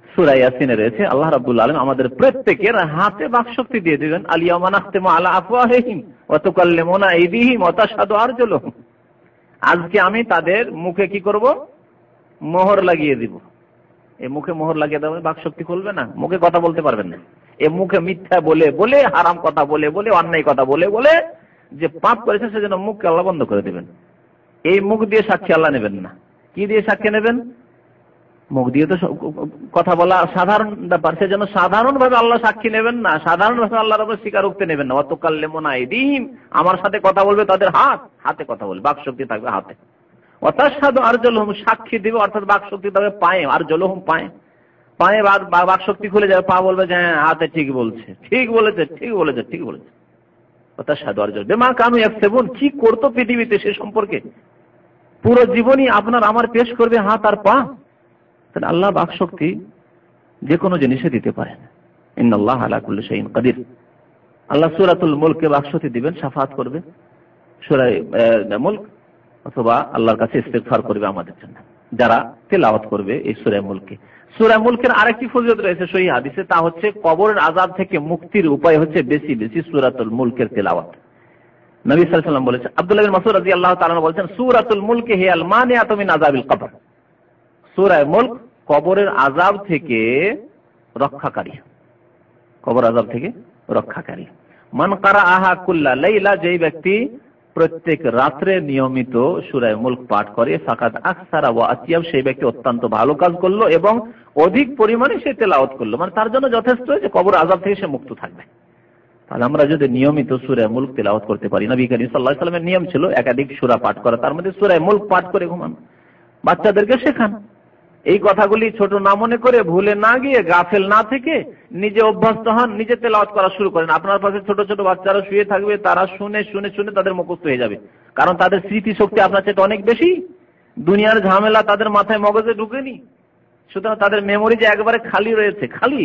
সূরা ইয়াসিনে রয়েছে আল্লাহ রাব্বুল আলামিন আমাদের প্রত্যেকের হাতে বাকশক্তি দিয়ে দিবেন। আল ইয়াওমা নাখতিমু আলা আফওয়াহিহিম ওয়া তুকাল্লিমুনা আইদিহিম ওয়া তাশহাদু আরজুলুহুম, আজকে আমি তাদের মুখে কি করব? মোহর লাগিয়ে দিব। এই মুখে মোহর লাগিয়ে দেওয়া, বাক শক্তি খুলবে না, মুখে কথা বলতে পারবেন না। এ মুখে মিথ্যা বলে বলে, হারাম কথা বলে বলে, অন্যায় কথা বলে বলে যে পাপ করেছে সেজন্য মুখকে আল্লাহ বন্ধ করে দেবেন। এই মুখ দিয়ে সাক্ষী আল্লাহ নেবেন না। কি দিয়ে সাক্ষী নেবেন? মুখ দিয়ে তো কথা বলা সাধারণ ব্যাপার, সেজন্য সাধারণ ভাবে আল্লাহ সাক্ষী নেবেন না, সাধারণ ভাবে আল্লাহর উপর স্বীকারোক্তি নেবেন না। ওয়াতুকাল্লিমুনা আইদিহিম, আমার সাথে কথা বলবে তাদের হাত, হাতে কথা বলবে, বাক শক্তি থাকবে হাতে। ওয়াতাশহাদু আরজুলুহুম, সাক্ষী দিবে অর্থাৎ বাক শক্তি থাকবে পায়ে, আরজুলুহুম পায়ে, পায়ে বাক শক্তি খুলে যাবে, পা বলবে যে হ্যাঁ হাতে ঠিক বলছে, ঠিক বলেছে, ঠিক বলেছে, ঠিক বলেছে। ওয়াতাশহাদু আরজুলুহুম বিমা কানু ইয়াকসিবুন, কি করতো পৃথিবীতে সে সম্পর্কে পুরো জীবনই আপনার আমার পেশ করবে হাত আর পা। তাহলে আল্লাহ বাক শক্তি যে কোনো জিনিসে দিতে পারেন। ইন্নাল্লাহ আলা কুল্লি শাইইন কাদির। আল্লাহ সূরাতুল মুলকে বাক শক্তি দিবেন, শাফাআত করবে সূরা মুলক, অথবা আল্লাহর কাছে ইস্তিগফার করবে আমাদের জন্য যারা তেলাওয়াত করবে এই সূরা মুলকে। সূরা মুলকের আরেকটি ফজিলত রয়েছে সহিহ হাদিসে, তা হচ্ছে কবরের আযাব থেকে মুক্তির উপায় হচ্ছে বেশি বেশি সূরাতুল মুলকের তেলাওয়াত। নবী সাল্লাল্লাহু আলাইহি ওয়াসাল্লাম বলেছেন, আব্দুল্লাহ বিন মাসউদ রাদিয়াল্লাহু তাআলা বলেছেন, সূরাতুল মুলকে হিয়াল মানিয়াতু মিন আযাবিল কবর। সূরা মুলক কবরের আযাব থেকে রক্ষাকারী, কবর আযাব থেকে রক্ষাকারী। মান কারাআহা কুল্লা লাইলা, যেই ব্যক্তি প্রত্যেক রাত্রে নিয়মিত সূরা মুলক পাঠ করে, ফাকাদ আকসারা ওয়া আতিয়াব, সেই ব্যক্তি অত্যন্ত ভালো কাজ করলো এবং অধিক পরিমাণে সে তেলাওয়াত করলো, মানে তার জন্য যথেষ্ট যে কবর আযাব থেকে সে মুক্ত থাকবে। তাহলে আমরা যদি নিয়মিত সূরা মুলক তেলাওয়াত করতে পারি, নবী করিম সাল্লাল্লাহু আলাইহি ওয়াসাল্লামের নিয়ম ছিল একাধিক সূরা পাঠ করা, তার মধ্যে সূরা মুলক পাঠ করে ঘুমান, বাচ্চাদেরকে শেখান। এই কথাগুলি ছোট না মনে করে, ভুলে না গিয়ে, গাফেল না থেকে নিজে অভ্যস্ত হন, নিজে তেলাওয়াত করা শুরু করেন। আপনার পাশে ছোট ছোট বাচ্চারা শুয়ে থাকবে, তারা শুনে শুনে শুনে তাদের মুখস্থ হয়ে যাবে, কারণ তাদের স্মৃতি শক্তি আপনার চেয়ে অনেক বেশি। দুনিয়ার ঝামেলা তাদের মাথায় মগজে ঢুকেনি, সুতরাং তাদের মেমোরি যে একবারে খালি রয়েছে, খালি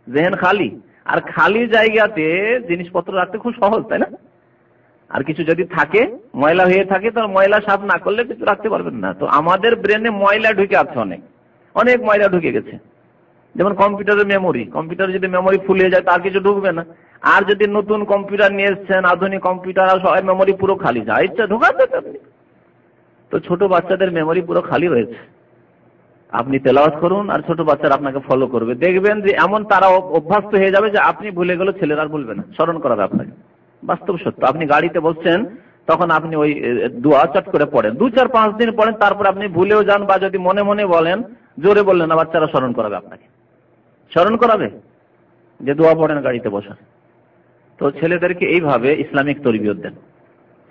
জেহেন খালি, আর খালি জায়গাতে জিনিসপত্র রাখতে খুব সহজ, তাই না? আর কিছু যদি থাকে, ময়লা হয়ে থাকে, তাহলে ময়লা সাফ না করলে কিছু রাখতে পারবেন না। তো আমাদের ব্রেনে ময়লা ঢুকে আছে, অনেক অনেক ময়লা ঢুকে গেছে। যেমন কম্পিউটারের মেমোরি, কম্পিউটার যদি মেমোরি ফুলে যায় তার কিছু ঢুকবে না। আর যদি নতুন কম্পিউটার নিয়ে এসছেন, আধুনিক কম্পিউটার, আর সবাই মেমোরি পুরো খালি, যা ইচ্ছা ঢোকাতে আপনি। তো ছোট বাচ্চাদের মেমোরি পুরো খালি রয়েছে। আপনি তেলাওয়াত করুন আর ছোট বাচ্চারা আপনাকে ফলো করবে, দেখবেন যে এমন তারা অভ্যস্ত হয়ে যাবে যে আপনি ভুলে গেলে ছেলেরা আর ভুলবে না, স্মরণ করাবে আপনাকে। বাস্তব সত্য। আপনি গাড়িতে বসছেন, তখন আপনি ওই দোয়া চট করে পড়েন, 2-4-5 দিন পড়েন, তারপর আপনি ভুলেও যান, বা যদি মনে মনে বলেন, জোরে বললেন না, বাচ্চারা স্মরণ করাবে আপনাকে, স্মরণ করাবে যে দোয়া পড়েন গাড়িতে বসা। তো ছেলেদেরকে এইভাবে ইসলামিক তরবিয়ত দেন।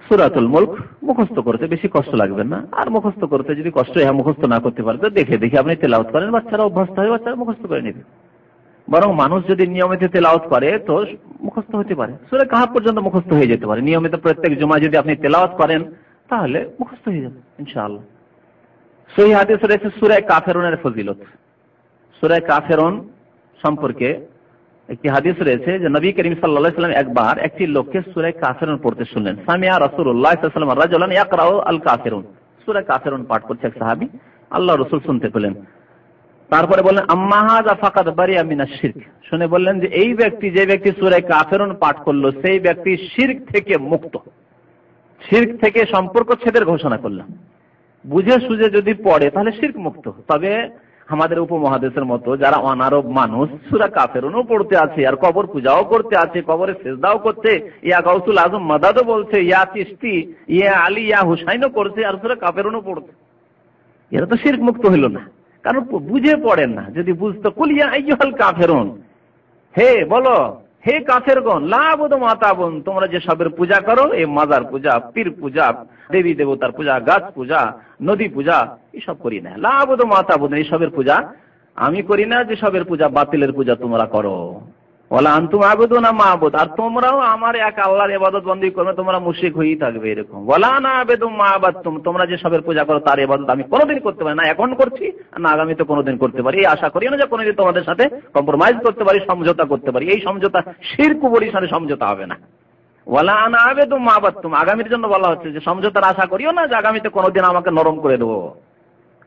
সূরাতুল মুলক মুখস্থ করতে বেশি কষ্ট লাগবে না, আর মুখস্থ করতে যদি কষ্ট হয়, মুখস্থ না করতে পারে তো দেখে দেখে আপনি তেলাওয়াত করেন, বাচ্চারা অভ্যস্ত হয়, বাচ্চারা মুখস্থ করে নেবে। বরং মানুষ যদি নিয়মিত তেলাওয়াত করে তো মুখস্থ হতে পারে, সূরা কাহফ পর্যন্ত মুখস্থ হয়ে যেতে পারে। নিয়মিত প্রত্যেক জুমা যদি আপনি তেলাওয়াত করেন তাহলে মুখস্থ হয়ে যাবে ইনশাআল্লাহ। সহিহ হাদিস রয়েছে সূরা কাফিরুনের ফজিলত। সূরা কাফিরুন সম্পর্কে একটি হাদিস রয়েছে যে নবী করিম সাল্লাল্লাহু আলাইহি ওয়াসাল্লাম একবার একটি লোককে সূরা কাফিরুন পড়তে শুনলেন। সামিয়া রাসূলুল্লাহ সাল্লাল্লাহু আলাইহি ওয়াসাল্লাম রাজুলান ইয়াকরাউ আল কাফিরুন, সূরা কাফিরুন পাঠ করছে এক সাহাবী, আল্লাহর রাসূল শুনতে পেলেন। তারপরে বললেন আম্মা হাযা ফাকাদ বারিয়া মিনাশ শিরক, শুনে বললেন যে এই ব্যক্তি, যে ব্যক্তি সূরা কাফিরুন পাঠ করলো, সেই ব্যক্তি শিরক থেকে মুক্ত, শিরক থেকে সম্পর্ক ছেদের ঘোষণা করলেন। বুঝে সুঝে যদি পড়ে তাহলে শিরক মুক্ত। তবে আমাদের উপমহাদেশের মতো যারা অনারব মানুষ, সূরা কাফিরুনও পড়তে আছে, আর কবর পূজাও করতে আছে, কবরে সিজদাও করতে, ইয়া গাউসুল আজম মাদাদও বলছে, ইয়া চিশতি, ইয়া আলী, ইয়া হুসাইনও করছে, আর সূরা কাফিরুনও পড়ছে। এরা তো শিরক মুক্ত হইল না, কারণ বুঝে পড়েন না। যদি বুঝতো, কুল ইয়া আইয়ুহাল কাফিরুন, হে বলো, হে কাফেরগণ, লা আবুদু মা তা'বুদুন, তোমরা যে সবের পূজা করো, এই মাজার পূজা, পীর পূজা, দেবী দেবতার পূজা, গাছ পূজা, নদী পূজা, এসব করি না। লা আবুদু মা তা'বুদুন, এই সবের পূজা আমি করি না, যে সবের পূজা, বাতিলের পূজা তোমরা করো। ওয়ালা আনতুম আবুদুনা মা আবুদ, আর তোমরাও আমার এক আল্লাহর ইবাদত বন্দেগী করবে, তোমরা মুশরিক হয়েই থাকবে এরকম। ওয়ালা না আবুদু মা আবাদতুম, তোমরা যে সবের পূজা করো তার ইবাদত আমি কোনোদিন করতে পারি না, এখন করছি না আগামীতে কোনোদিন করতে পারি, এই আশা করি না যে কোনোদিন তোমাদের সাথে কম্প্রোমাইজ করতে পারি, সমঝোতা করতে পারি। এই সমঝোতা শিরক কুফরের সাথে সমঝোতা হবে না। ওয়ালা আনা আবুদু মা আবাদতুম, আগামীর জন্য বলা হচ্ছে যে সমঝোতার আশা করিও না যে আগামীতে কোনোদিন আমাকে নরম করে দেবো।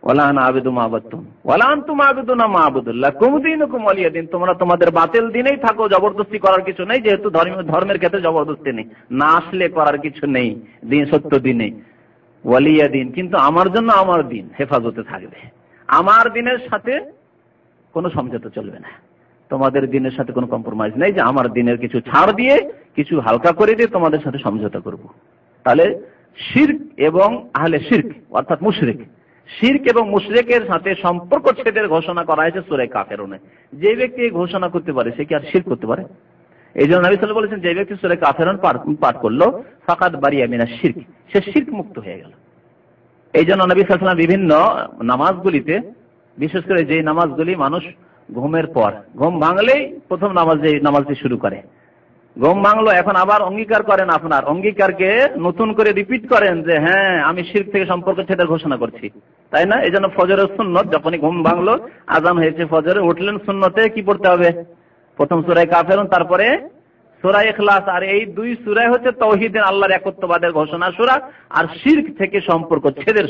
ওয়ালা আনা আবুদু মা আবাদতুম ওয়ালা আনতুম আবুদুনা মা আবুদু লাকুম দীনুকুম ওয়ালিয়া দীন, তোমরা তোমাদের বাতিল দিনেই থাকো, জবরদস্তি করার কিছু নেই, যেহেতু ধর্মের ক্ষেত্রে জবরদস্তি নেই, না আসলে করার কিছু নেই, দিন সত্য দিনে ওয়ালিয়া দিন, কিন্তু আমার জন্য আমার দিন হেফাজতে থাকবে, আমার দিনের সাথে কোনো সমঝোতা চলবে না। তোমাদের দিনের সাথে কোনো কম্প্রোমাইজ নেই যে আমার দিনের কিছু ছাড় দিয়ে কিছু হালকা করে দিয়ে তোমাদের সাথে সমঝোতা করব। তাহলে শিরক এবং আহলে শিরক অর্থাৎ মুশরিক, শিরক এবং মুশরিকের সাথে সম্পর্ক ছেদের ঘোষণা করা হয়েছে সূরা কাফিরুনে। যে ব্যক্তি এই ঘোষণা করতে পারে সে কি আর শিরক করতে পারে? এই জন্য নবী সাল্লাল্লাহু আলাইহি ওয়াসাল্লাম বলেছেন, যে ব্যক্তি সূরা কাফিরুন পাঠ করলো ফাকাদ বারিয়া মিনাশ শিরক, সে শিরক মুক্ত হয়ে গেল। এই জন্য নবী সাল্লাল্লাহু আলাইহি ওয়াসাল্লাম বিভিন্ন নামাজগুলিতে, বিশেষ করে যে নামাজগুলি মানুষ ঘুমের পর, ঘুম ভাঙলেই প্রথম নামাজটি শুরু করে, ঘুম ভাঙলো এখন আবার অঙ্গীকার করেন, আপনার অঙ্গীকারকে নতুন করে রিপিট করেন যে হ্যাঁ আমি শিরক থেকে সম্পর্ক ছেদের ঘোষণা করছি, তাই না? এই জন্য ফজরের সুন্নত, যখনই ঘুম ভাঙলো আযান হয়েছে ফজরে, উঠলেন, সুন্নতে কি পড়তে হবে? প্রথম সূরা কাফিরুন, তারপরে সূরা ইখলাস। আর এই দুই সূরা হচ্ছে তাওহীদের, আল্লাহর একত্ববাদের ঘোষণা সূরা, আর শিরক থেকে সম্পর্ক ছেদের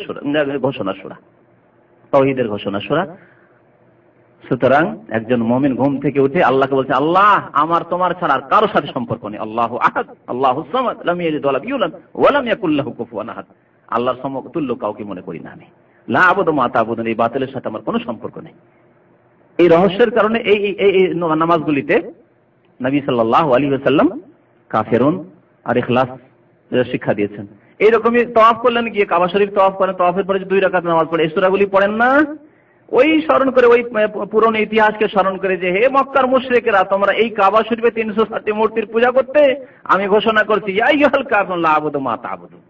ঘোষণা সূরা, তাওহীদের ঘোষণা সূরা। সুতরাং একজন মুমিন ঘুম থেকে উঠে আল্লাহকে বলছে, আল্লাহ আমার তোমার ছাড়া আর কারোর সাথে সম্পর্ক নেই, আল্লাহু আহাদ আল্লাহুস সামাদ লাম ইয়ালিদ ওয়া লাম ইউলাদ ওয়া লাম ইয়াকুল লাহু কুফুয়ান আহাদ, আল্লাহর সমতুল্য কাউকে মনে করি না আমি, লা আবুদু মা তা'বুদুন, এই বাতিলের সাথে আমার কোনো সম্পর্ক নেই। এই রহস্যের কারণে এই নামাজগুলিতে নবী সাল্লাল্লাহু আলাইহি ওয়াসাল্লাম কাফিরুন আর ইখলাস শিক্ষা দিয়েছেন। এইরকমই তওয়াফ করলেন, গিয়ে কাবা শরীফ তওয়াফ করেন, তওয়াফের পরে 2 রাকাত নামাজ পড়ে, এই সূরাগুলি পড়েন না? ওই স্মরণ করে, ওই পুরনো ইতিহাসকে স্মরণ করে যে হে মক্কার মুশরিকেরা, তোমরা এই কাবা শরীফে 360টি মূর্তির পূজা করতে, আমি ঘোষণা করছি ইয়া আইয়ুহাল কাফিরুন লা আ'বুদু মা তা'বুদুন।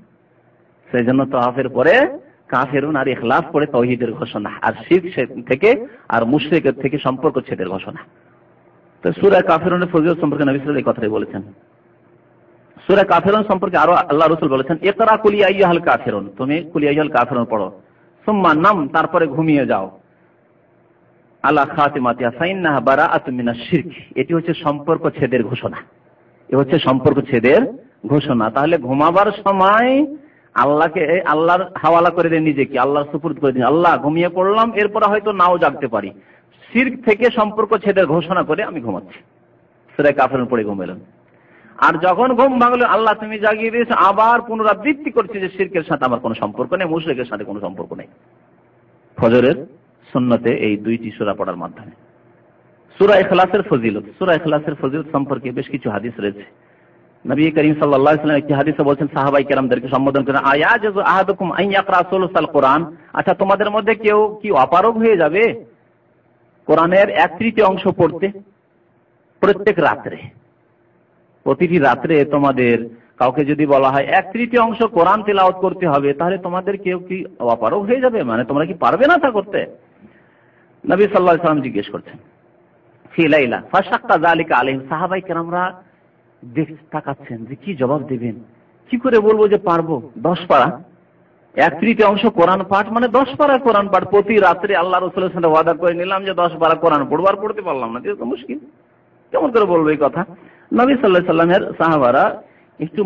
সেজন্য তওয়াফের পরে কাফিরুন আর ইখলাস পড়ে তাওহীদের ঘোষণা, আর শিরক থেকে আর মুশরিকের থেকে সম্পর্ক ছেদের ঘোষণা। তো সূরা কাফিরুনের ফজিলত সম্পর্কে নবী সাল্লাল্লাহু আলাইহি ওয়াসাল্লাম এই কথাই বলেছেন। সূরা কাফিরুন সম্পর্কে আরো আল্লাহ রাসূল বলেছেন, ইকরা কুল ইয়া আইয়ুহাল কাফিরুন, তুমি কুল ইয়া আইয়ুহাল কাফিরুন পড়ো, সুম্মা নাম, তারপরে ঘুমিয়ে যাও, আলা খাতিমাতিহা ফাইন্নাহা বারাআতুম মিনাশ শিরক, এটি হচ্ছে সম্পর্ক ছেদের ঘোষণা, এ হচ্ছে সম্পর্ক ছেদের ঘোষণা। তাহলে ঘুমাবার সময় আল্লাহর হাওয়ালা করে দেন, নিজেকে আল্লাহর সুপুর্দ করে দিন, আল্লাহ ঘুমিয়ে পড়লাম, এরপরে হয়তো নাও জাগতে পারি, শিরক থেকে সম্পর্ক ছেদের ঘোষণা করে আমি ঘুমাচ্ছি, সূরা কাফিরুন পড়ে ঘুমালেন। আর যখন ঘুম ভাঙলো, আল্লাহ তুমি জাগিয়ে দিয়েছো, আবার পুনরাবৃত্তি করছি যে শিরকের সাথে আমার কোনো সম্পর্ক নেই, মুশরিকের সাথে কোনো সম্পর্ক নেই। ফজরের সুন্নতে এই 2টি সূরা পড়ার মাধ্যমে। সূরা ইখলাসের ফজিলত, সূরা ইখলাসের ফজিলত সম্পর্কে বেশ কিছু হাদিস রয়েছে। নবী করিম সাল্লাল্লাহু আলাইহি ওয়াসাল্লাম একটি হাদিসে বলেছেন, সাহাবায়ে কেরামদেরকে সম্বোধন করেন, আয়াজু আহাদুকুম আন ইয়াকরা সুলুসাল কোরআন, আচ্ছা তোমাদের মধ্যে কেউ কি অপারগ হয়ে যাবে কোরআনের 1/3 অংশ পড়তে প্রত্যেক রাত্রে? প্রতিটি রাত্রে তোমাদের কাউকে যদি বলা হয় 1/3 অংশ কোরআন তেলাওয়াত করতে হবে, তাহলে তোমাদের কেউ কি অপারগ হয়ে যাবে, মানে তোমরা কি পারবে না তা করতে? নবী সাল্লাল্লাহু আলাইহি ওয়াসাল্লাম জিজ্ঞেস করছেন ফি লাইলা ফাশাক্কা যালিকা আলাইহিম, সাহাবায়ে কেরামরা তাকাচ্ছেন যে কি জবাব দেবেন, কি করে বলবো যে পারবো। 10 পারা 1/3 অংশ কোরআন পাঠ মানে 10 পারা কোরআন পাঠ প্রতি রাত্রে, আল্লাহ রাসূলের সাথে ওয়াদা করে নিলাম যে 10 পারা কোরআন পড়বো, আর পড়তে পারলাম না, এটা তো মুশকিল, কেমন করে বলবো এই কথা? নবী সাল্লাল্লাহু আলাইহি ওয়াসাল্লামের সাহাবারা একটু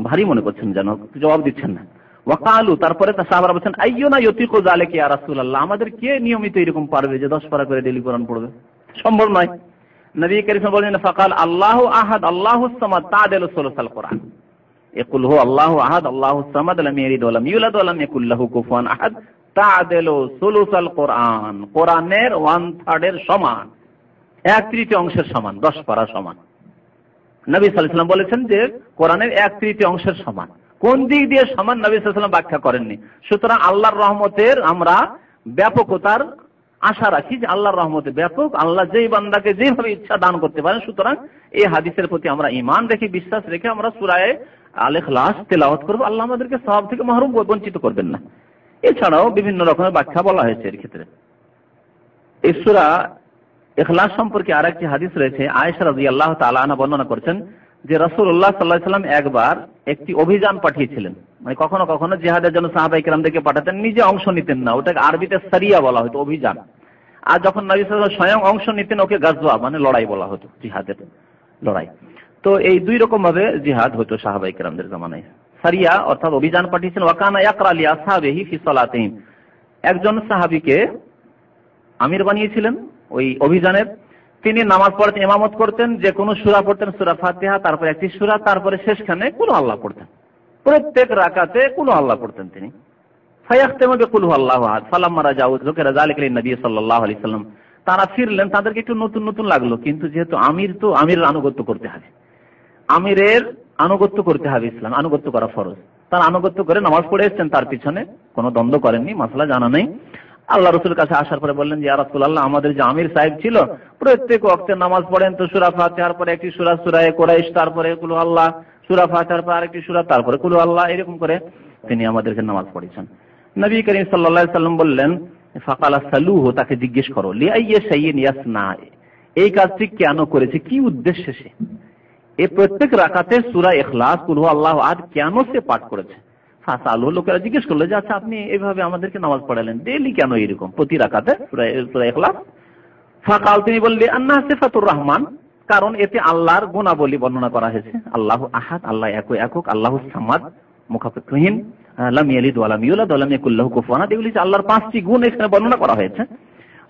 ভারী মনে করছেন, যেন জবাব দিচ্ছেন না। ওয়াকালু, তারপরে সাহাবারা বলছেন, আইয়ুনা ইউতিকু যালিকা ইয়া রাসূলুল্লাহ, আমাদের কে নিয়মিত এরকম পারবে যে 10 পারা করে ডেইলি কোরআন পড়বে? সম্ভব নয়। নবী কারীম সাল্লাল্লাহু আলাইহি ওয়াসাল্লাম বলেন, ফাকাল আল্লাহু আহাদ আল্লাহুস সামাদ তা'দিলু সুলুসাল কোরআন, ইয়াকুল হু আল্লাহু আহাদ আল্লাহুস সামাদ লাম ইয়ালিদ ওয়া লাম ইউলাদ ওয়া লাম ইয়াকুল লাহু কুফুয়ান আহাদ তা'দিলু সুলুসাল কোরআন, কোরআনের 1/3 এর সমান, 1/3 অংশের সমান, 10 পারা সমান। নবী সাল্লাল্লাহু আলাইহি ওয়াসাল্লাম বলেছেন যে কোরআনের 1/3 অংশের সমান। কোন দিক দিয়ে সমান নবী সাল্লাল্লাহু আলাইহি ওয়াসাল্লাম ব্যাখ্যা করেননি। সুতরাং আল্লাহর রহমতের আমরা ব্যাপকতার আশা রাখি, যে আল্লাহর রহমতে ব্যাপক, আল্লাহ যেই বান্দাকে যেভাবে ইচ্ছা দান করতে পারেন। সুতরাং এই হাদিসের প্রতি আমরা ঈমান রেখে, বিশ্বাস রেখে আমরা সূরা আল ইখলাস তেলাওয়াত করব, আল্লাহ আমাদেরকে সওয়াব থেকে মাহরুম বঞ্চিত করবেন না। এছাড়াও বিভিন্ন রকমের ব্যাখ্যা বলা হয়েছে এর ক্ষেত্রে। এই সূরা ইখলাস সম্পর্কে আরেকটি হাদিস রয়েছে, আয়েশা রাদিয়াল্লাহু তাআলা আনহা বর্ণনা করেছেন যে রাসূলুল্লাহ সাল্লাল্লাহু আলাইহি ওয়াসাল্লাম একবার একটি অভিযান পাঠিয়েছিলেন, মানে কখনো কখনো জিহাদের জন্য সাহাবায়ে কেরামদেরকে পাঠাতেন, নিজে অংশ নিতেন না, ওটাকে আরবিতে সারিয়া বলা হতো, অভিযান। আর যখন নবী সাল্লাল্লাহু আলাইহি ওয়াসাল্লাম স্বয়ং অংশ নিতেন, ওকে গাজওয়া মানে লড়াই বলা হতো, জিহাদের লড়াই। তো এই 2 রকম ভাবে জিহাদ হতো সাহাবায়ে কেরামদের জামানায়। সারিয়া অর্থাৎ অভিযান পাঠিয়েছেন। ওয়া কানা ইয়াকরা লি আসহাবিহি ফি সালাতিহিম, একজন সাহাবীকে আমির বানিয়েছিলেন ওই অভিযানের, তিনি নামাজ পড়তে ইমামত করতেন, যে কোনো সূরা পড়তেন, সূরা ফাতিহা, তারপর একটি সূরা, তারপরে শেষখানে কুল আল্লাহ পড়তেন, প্রত্যেক রাকাতে কুল আল্লাহ পড়তেন তিনি। ফায়াখতামু বিকুল আল্লাহু আহাদ ফালাম্মা রাজাউ যুকিরা যালিকা লিন নবী সাল্লাল্লাহু আলাইহি ওয়াসাল্লাম, তারা ফিরলেন, তাদেরকে একটু নতুন নতুন লাগলো, কিন্তু যেহেতু আমিরের আনুগত্য করতে হবে, আমিরের আনুগত্য করতে হবে, ইসলাম আনুগত্য করা ফরজ। তার আনুগত্য করে নামাজ পড়ে এসছেন, তার পিছনে কোনো দ্বন্দ্ব করেননি, মাসলা জানা নেই। আল্লাহ রসুলের কাছে আসার পরে বললেন যে ইয়া রাসূলুল্লাহ, আমাদের যে আমির সাহেব ছিল প্রত্যেক ওয়াক্তে নামাজ পড়েন তো সূরা ফাতিহার পরে একটি সূরা সূরা কুরাইশ, তারপরে কুল আল্লাহ, সূরা ফাতিহার পরে আরেকটি সূরা, তারপরে কুল আল্লাহ, এরকম করে তিনি আমাদেরকে নামাজ পড়িয়েছেন। নবী করিম সাল্লাল্লাহু আলাইহি সাল্লাম বললেন ফাকালা সালুহু, তাকে জিজ্ঞেস করো, লিআইয়ি শাইইন ইয়াসনা, এই কাজটি কেন করেছে, কি উদ্দেশ্যে সে এই প্রত্যেক রাকাতে সূরা ইখলাস কুল আল্লাহু আহাদ কেন সে পাঠ করেছে। ফাসালু, লোকেরা জিজ্ঞেস করলো যে আচ্ছা আপনি এইভাবে আমাদেরকে নামাজ পড়ালেন ডেইলি কেন এরকম প্রতি রাকাতে সূরা ইখলাস? ফাকাল, তিনি বললেন আন্নাহা সিফাতুর রহমান, কারণ এতে আল্লাহর গুণাবলী বর্ণনা করা হয়েছে। আল্লাহু আহাদ, আল্লাহ একক, আল্লাহুস সামাদ, মুখাপেক্ষহীন, লাম ইয়ালিদ ওয়া লাম ইউলাদ ওয়া লাম ইয়াকুল লাহু কুফুয়ান আহাদ, এগুলি আল্লাহর 5টি গুণ এখানে বর্ণনা করা হয়েছে।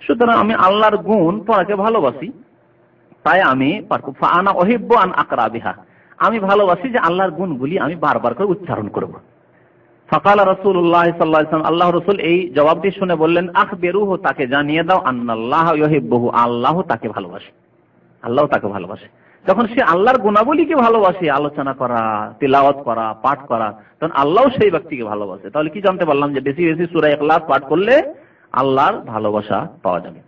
সুতরাং আমি আল্লাহর গুণ পড়াকে ভালোবাসি, তাই আমি ফাআনা উহিব্বু আন আকরা বিহা, আমি ভালোবাসি যে আল্লাহর গুণগুলি আমি বারবার করে উচ্চারণ করব। ফাকালা রাসূলুল্লাহ সাল্লাল্লাহু আলাইহি ওয়াসাল্লাম, আল্লাহর রাসূল এই জবাবটি শুনে বললেন আখবিরুহু, তাকে জানিয়ে দাও, আন্নাল্লাহা ইউহিব্বুহু, আল্লাহ তাকে ভালোবাসে, আল্লাহ তাকে ভালোবাসে। যখন সে আল্লাহর গুণাবলীকে ভালোবাসে, আলোচনা করা, তিলাওয়াত করা, পাঠ করা, তখন আল্লাহও সেই ব্যক্তিকে ভালোবাসে। তাহলে কি জানতে পারলাম যে বেশি বেশি সূরা ইখলাস পাঠ করলে আল্লাহর ভালোবাসা পাওয়া যাবে।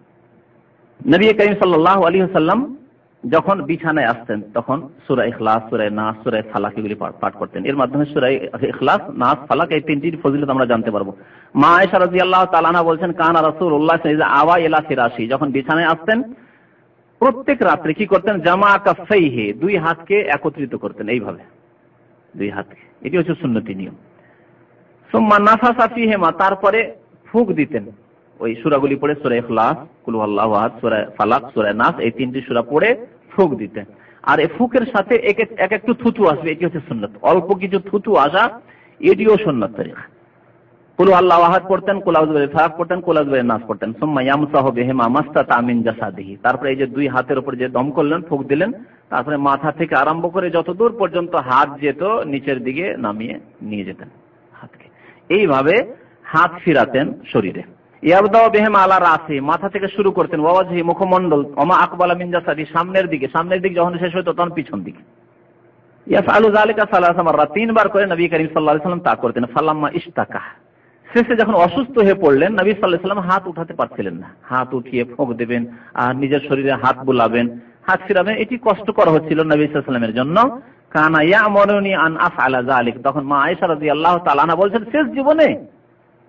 নবী করিম সাল্লাল্লাহু আলাইহি ওয়াসাল্লাম যখন বিছানায় আসতেন তখন সূরা ইখলাস, সূরা নাস, সূরা ফালাক এগুলি পাঠ করতেন। এর মাধ্যমে সূরা ইখলাস, নাস, ফালাক এই তিনটির ফজিলত আমরা জানতে পারবো। মা আয়েশা রাদিয়াল্লাহু তাআলা আনহা বলছেন কানা রাসূলুল্লাহ সাল্লাল্লাহু আলাইহি ওয়াসাল্লাম আওয়া ইলা ফিরাশি, যখন বিছানায় আসতেন প্রত্যেক রাত্রে কি করতেন, জামা কাফাইহি, দুই হাতকে একত্রিত করতেন এইভাবে, দুই হাতকে, এটি হচ্ছে সুন্নতি নিয়ম। সুম্মা নাফাসা ফিহিমা, তারপরে ফুঁক দিতেন, ওই সূরাগুলি পড়ে সূরা ইখলাস, কুল আল্লাহু আহাদ, সূরা ফালাক, সূরা নাস, এই তিনটি সূরা পড়ে ফুঁক দিতেন। আর এই ফুঁকের সাথে এক একটু থুতু আসবে, এটি হচ্ছে সুন্নাত, অল্প কিছু থুতু আসা এটিও সুন্নাত তরিকা। কুল আল্লাহু আহাদ পড়তেন, কুল আউযু বিল ফালাক পড়তেন, কুল আউযু বিল নাস পড়তেন। সুম্মা ইয়ামসাহু বিহিমা মাসতাতা মিন জাসাদিহি, তারপরে এই যে দুই হাতের উপর যে দম করলেন, ফুঁক দিলেন, তারপরে মাথা থেকে আরম্ভ করে যত দূর পর্যন্ত হাত যেত নিচের দিকে নামিয়ে নিয়ে যেতেন হাতকে, এইভাবে হাত ফিরাতেন শরীরে। ইয়াবদাউ বিহিমা আলা রাসি, মাথা থেকে শুরু করতেন, ওয়া ওয়াজহি, মুখমণ্ডল, ওমা আকবালা মিন জাসাদি, সামনের দিকে যখন শেষ হতো তখন পিছন দিকে। ইয়াফআলু যালিকা সালাসা মাররাত, 3 বার করে নবী করিম সাল্লাল্লাহু আলাইহি ওয়াসাল্লাম তা করতেন। ফালাম্মা ইশতাকা, শেষে যখন অসুস্থ হয়ে পড়লেন, নবী সাল্লাল্লাহু আলাইহি ওয়াসাল্লাম হাত উঠাতে পারছিলেন না, হাত উঠিয়ে ফুঁক দেবেন আর নিজের শরীরে হাত বুলাবেন, হাত ফিরাবেন, এটি কষ্টকর হচ্ছিল নবী সাল্লাল্লাহু আলাইহি ওয়াসাল্লামের জন্য। কানা ইয়ামুরুনি আন আফআলা যালিক, তখন মা আয়েশা রাদিয়াল্লাহু তাআলা আনহা বলছেন শেষ জীবনে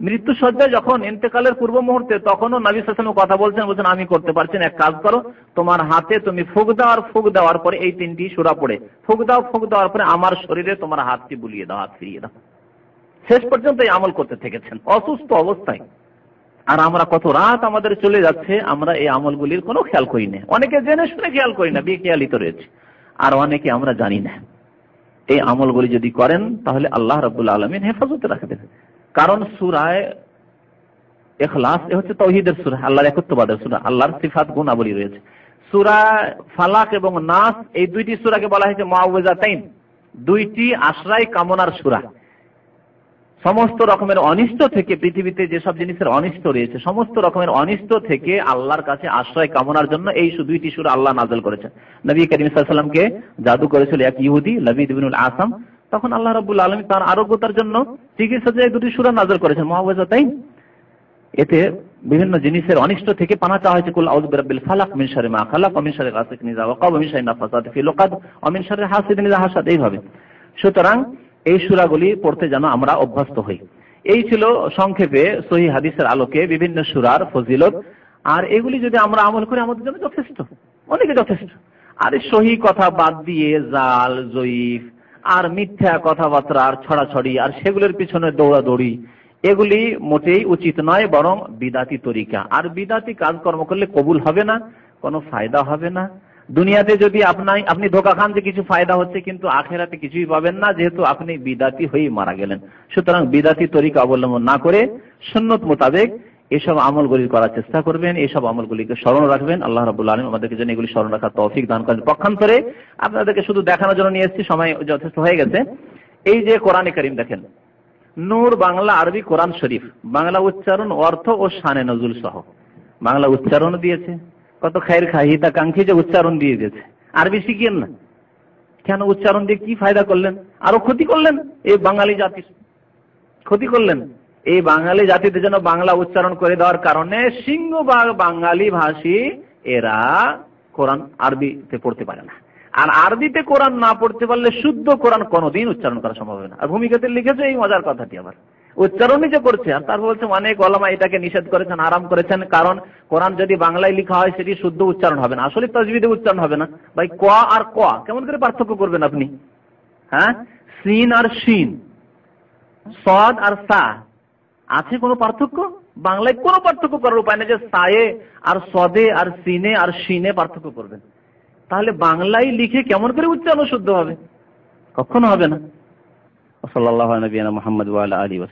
মৃত্যু সজ্জায় যখন ইন্তেকালের পূর্ব মুহূর্তে, তখনও নবী সাল্লাল্লাহু আলাইহি ওয়াসাল্লাম কথা বলছেন আমি করতে পারছি না, এক কাজ করো, তোমার হাতে তুমি ফুঁক দাও, আর ফুঁক দেওয়ার পরে এই 3টি সূরা পড়ে ফুঁক দেওয়ার পরে আমার শরীরে তোমার হাতটি বুলিয়ে দাও, হাত ফিরিয়ে দাও। শেষ পর্যন্ত এই আমল করতে থেকেছেন অসুস্থ অবস্থায়। আর আমরা কত রাত আমাদের চলে যাচ্ছে, আমরা এই আমলগুলির কোনো খেয়াল করি না, অনেকে জেনে শুনে খেয়াল করি না, বেখেয়ালিত রয়েছে, আর অনেকে আমরা জানি না। এই আমলগুলি যদি করেন তাহলে আল্লাহ রাব্বুল আলামিন হেফাজতে রাখবেন। কারণ সূরা ইখলাস এ হচ্ছে তাওহীদের সূরা, আল্লাহর একত্ববাদের সূরা, আল্লাহর সিফাত গুণাবলী রয়েছে। সূরা ফালাক এবং নাস এই দুইটি সূরাকে বলা হয়েছে মুআউযিজাতাইন, দুইটি আশ্রয় কামনার সূরা। সমস্ত রকমের অনিষ্ট থেকে, পৃথিবীতে যেসব জিনিসের অনিষ্ট রয়েছে সমস্ত রকমের অনিষ্ট থেকে আল্লাহর কাছে আশ্রয় কামনার জন্য এই দুইটি সূরা আল্লাহ নাযিল করেছেন। নবী করিম সাল্লাল্লাহু আলাইহি ওয়াসাল্লামকে জাদু করেছিল এক ইহুদি লাবিদ ইবনুল আসাম, তখন আল্লাহ রাব্বুল আলামিন তার আরোগ্যতার জন্য চিকিৎসা এই দুটি সূরা নাযিল করেছেন মুআউযিজাতাইন। এতে বিভিন্ন জিনিসের অনিষ্ট থেকে পানা চাওয়া হয়েছে, কুল আউযু বিরাব্বিল ফালাক মিন শাররি মা খালাক ওয়া মিন শাররি গাসিকিন ইযা ওয়াকাব ওয়া মিন শাররি নাফাসাতি ফিল উকাদ ওয়া মিন শাররি হাসিদিন ইযা হাসাদ, এইভাবে। সুতরাং এই সূরাগুলি পড়তে যেন আমরা অভ্যস্ত হই। এই ছিল সংক্ষেপে সহিহ হাদিসের আলোকে বিভিন্ন সূরার ফজিলত। আর এগুলি যদি আমরা আমল করি আমাদের জন্য যথেষ্ট, অনেকে যথেষ্ট। আর সহিহ কথা বাদ দিয়ে জাল, জয়ীফ আর মিথ্যা কথাবার্তার ছড়াছড়ি আর সেগুলোর পিছনে দৌড়াদৌড়ি, এগুলি মোটেই উচিত নয়, বরং বিদাতি তরিকা। আর বিদাতি কাজকর্ম করলে কবুল হবে না, কোনো ফায়দা হবে না। দুনিয়াতে যদি আপনি ধোঁকা খান যে কিছু ফায়দা হচ্ছে, কিন্তু আখেরাতে কিছুই পাবেন না, যেহেতু আপনি বিদাতি হয়েই মারা গেলেন। সুতরাং বিদাতি তরিকা অবলম্বন না করে সুন্নত মোতাবেক এসব আমলগুলি করার চেষ্টা করবেন, এসব আমলগুলিকে স্মরণ রাখবেন। আল্লাহ রাব্বুল আলামিন আমাদেরকে যেন এগুলি স্মরণ রাখার তৌফিক দান করেন। পক্ষান্তরে আপনাদেরকে শুধু দেখানোর জন্য নিয়ে এসেছি, সময় যথেষ্ট হয়ে গেছে। এই যে কোরআনে কারীম দেখেন, নূর বাংলা আরবি কোরআন শরীফ, বাংলা উচ্চারণ, অর্থ ও শানে নজুল সহ বাংলা উচ্চারণ দিয়েছে, কত খায়ের খাই হিতাকাঙ্ক্ষী যে উচ্চারণ দিয়ে দিয়েছে। আরবি শিখিয়েন না কেন? উচ্চারণ দিয়ে কি ফায়দা করলেন? আরো ক্ষতি করলেন এই বাঙালি জাতির, ক্ষতি করলেন। এই বাঙালি জাতিদের জন্য বাংলা উচ্চারণ করে দেওয়ার কারণে সিংহভাগ বাঙালি ভাষী এরা কোরআন আরবিতে পড়তে পারে না। আর আরবিতে কোরআন না পড়তে পারলে শুদ্ধ কোরআন কোনোদিন উচ্চারণ করা সম্ভব হবে না। আর ভূমিকাতে লিখেছে এই মজার কথাটি, আবার উচ্চারণই যে করছে। আর তারপর বলছে অনেক ওলামা এটাকে নিষেধ করেছেন, আরাম করেছেন, কারণ কোরআন যদি বাংলায় লেখা হয় সেটি শুদ্ধ উচ্চারণ হবে না, আসলে তাজবিদে উচ্চারণ হবে না। ভাই ক আর ক কেমন করে পার্থক্য করবেন আপনি? হ্যাঁ, সিন আর শিন, সদ আর সা, আছে কোনো পার্থক্য? বাংলায় কোনো পার্থক্য করার উপায় নেই যে সায়ে আর সদে আর সিনে আর শিনে পার্থক্য করবেন। তাহলে বাংলায় লিখে কেমন করে উচ্চারণ শুদ্ধ হবে? কখনো হবে না। সাল্লাল্লাহু আলা নবিয়িনা মুহাম্মদ ওয়া আলা আলিহি ওয়া সাল্লাম।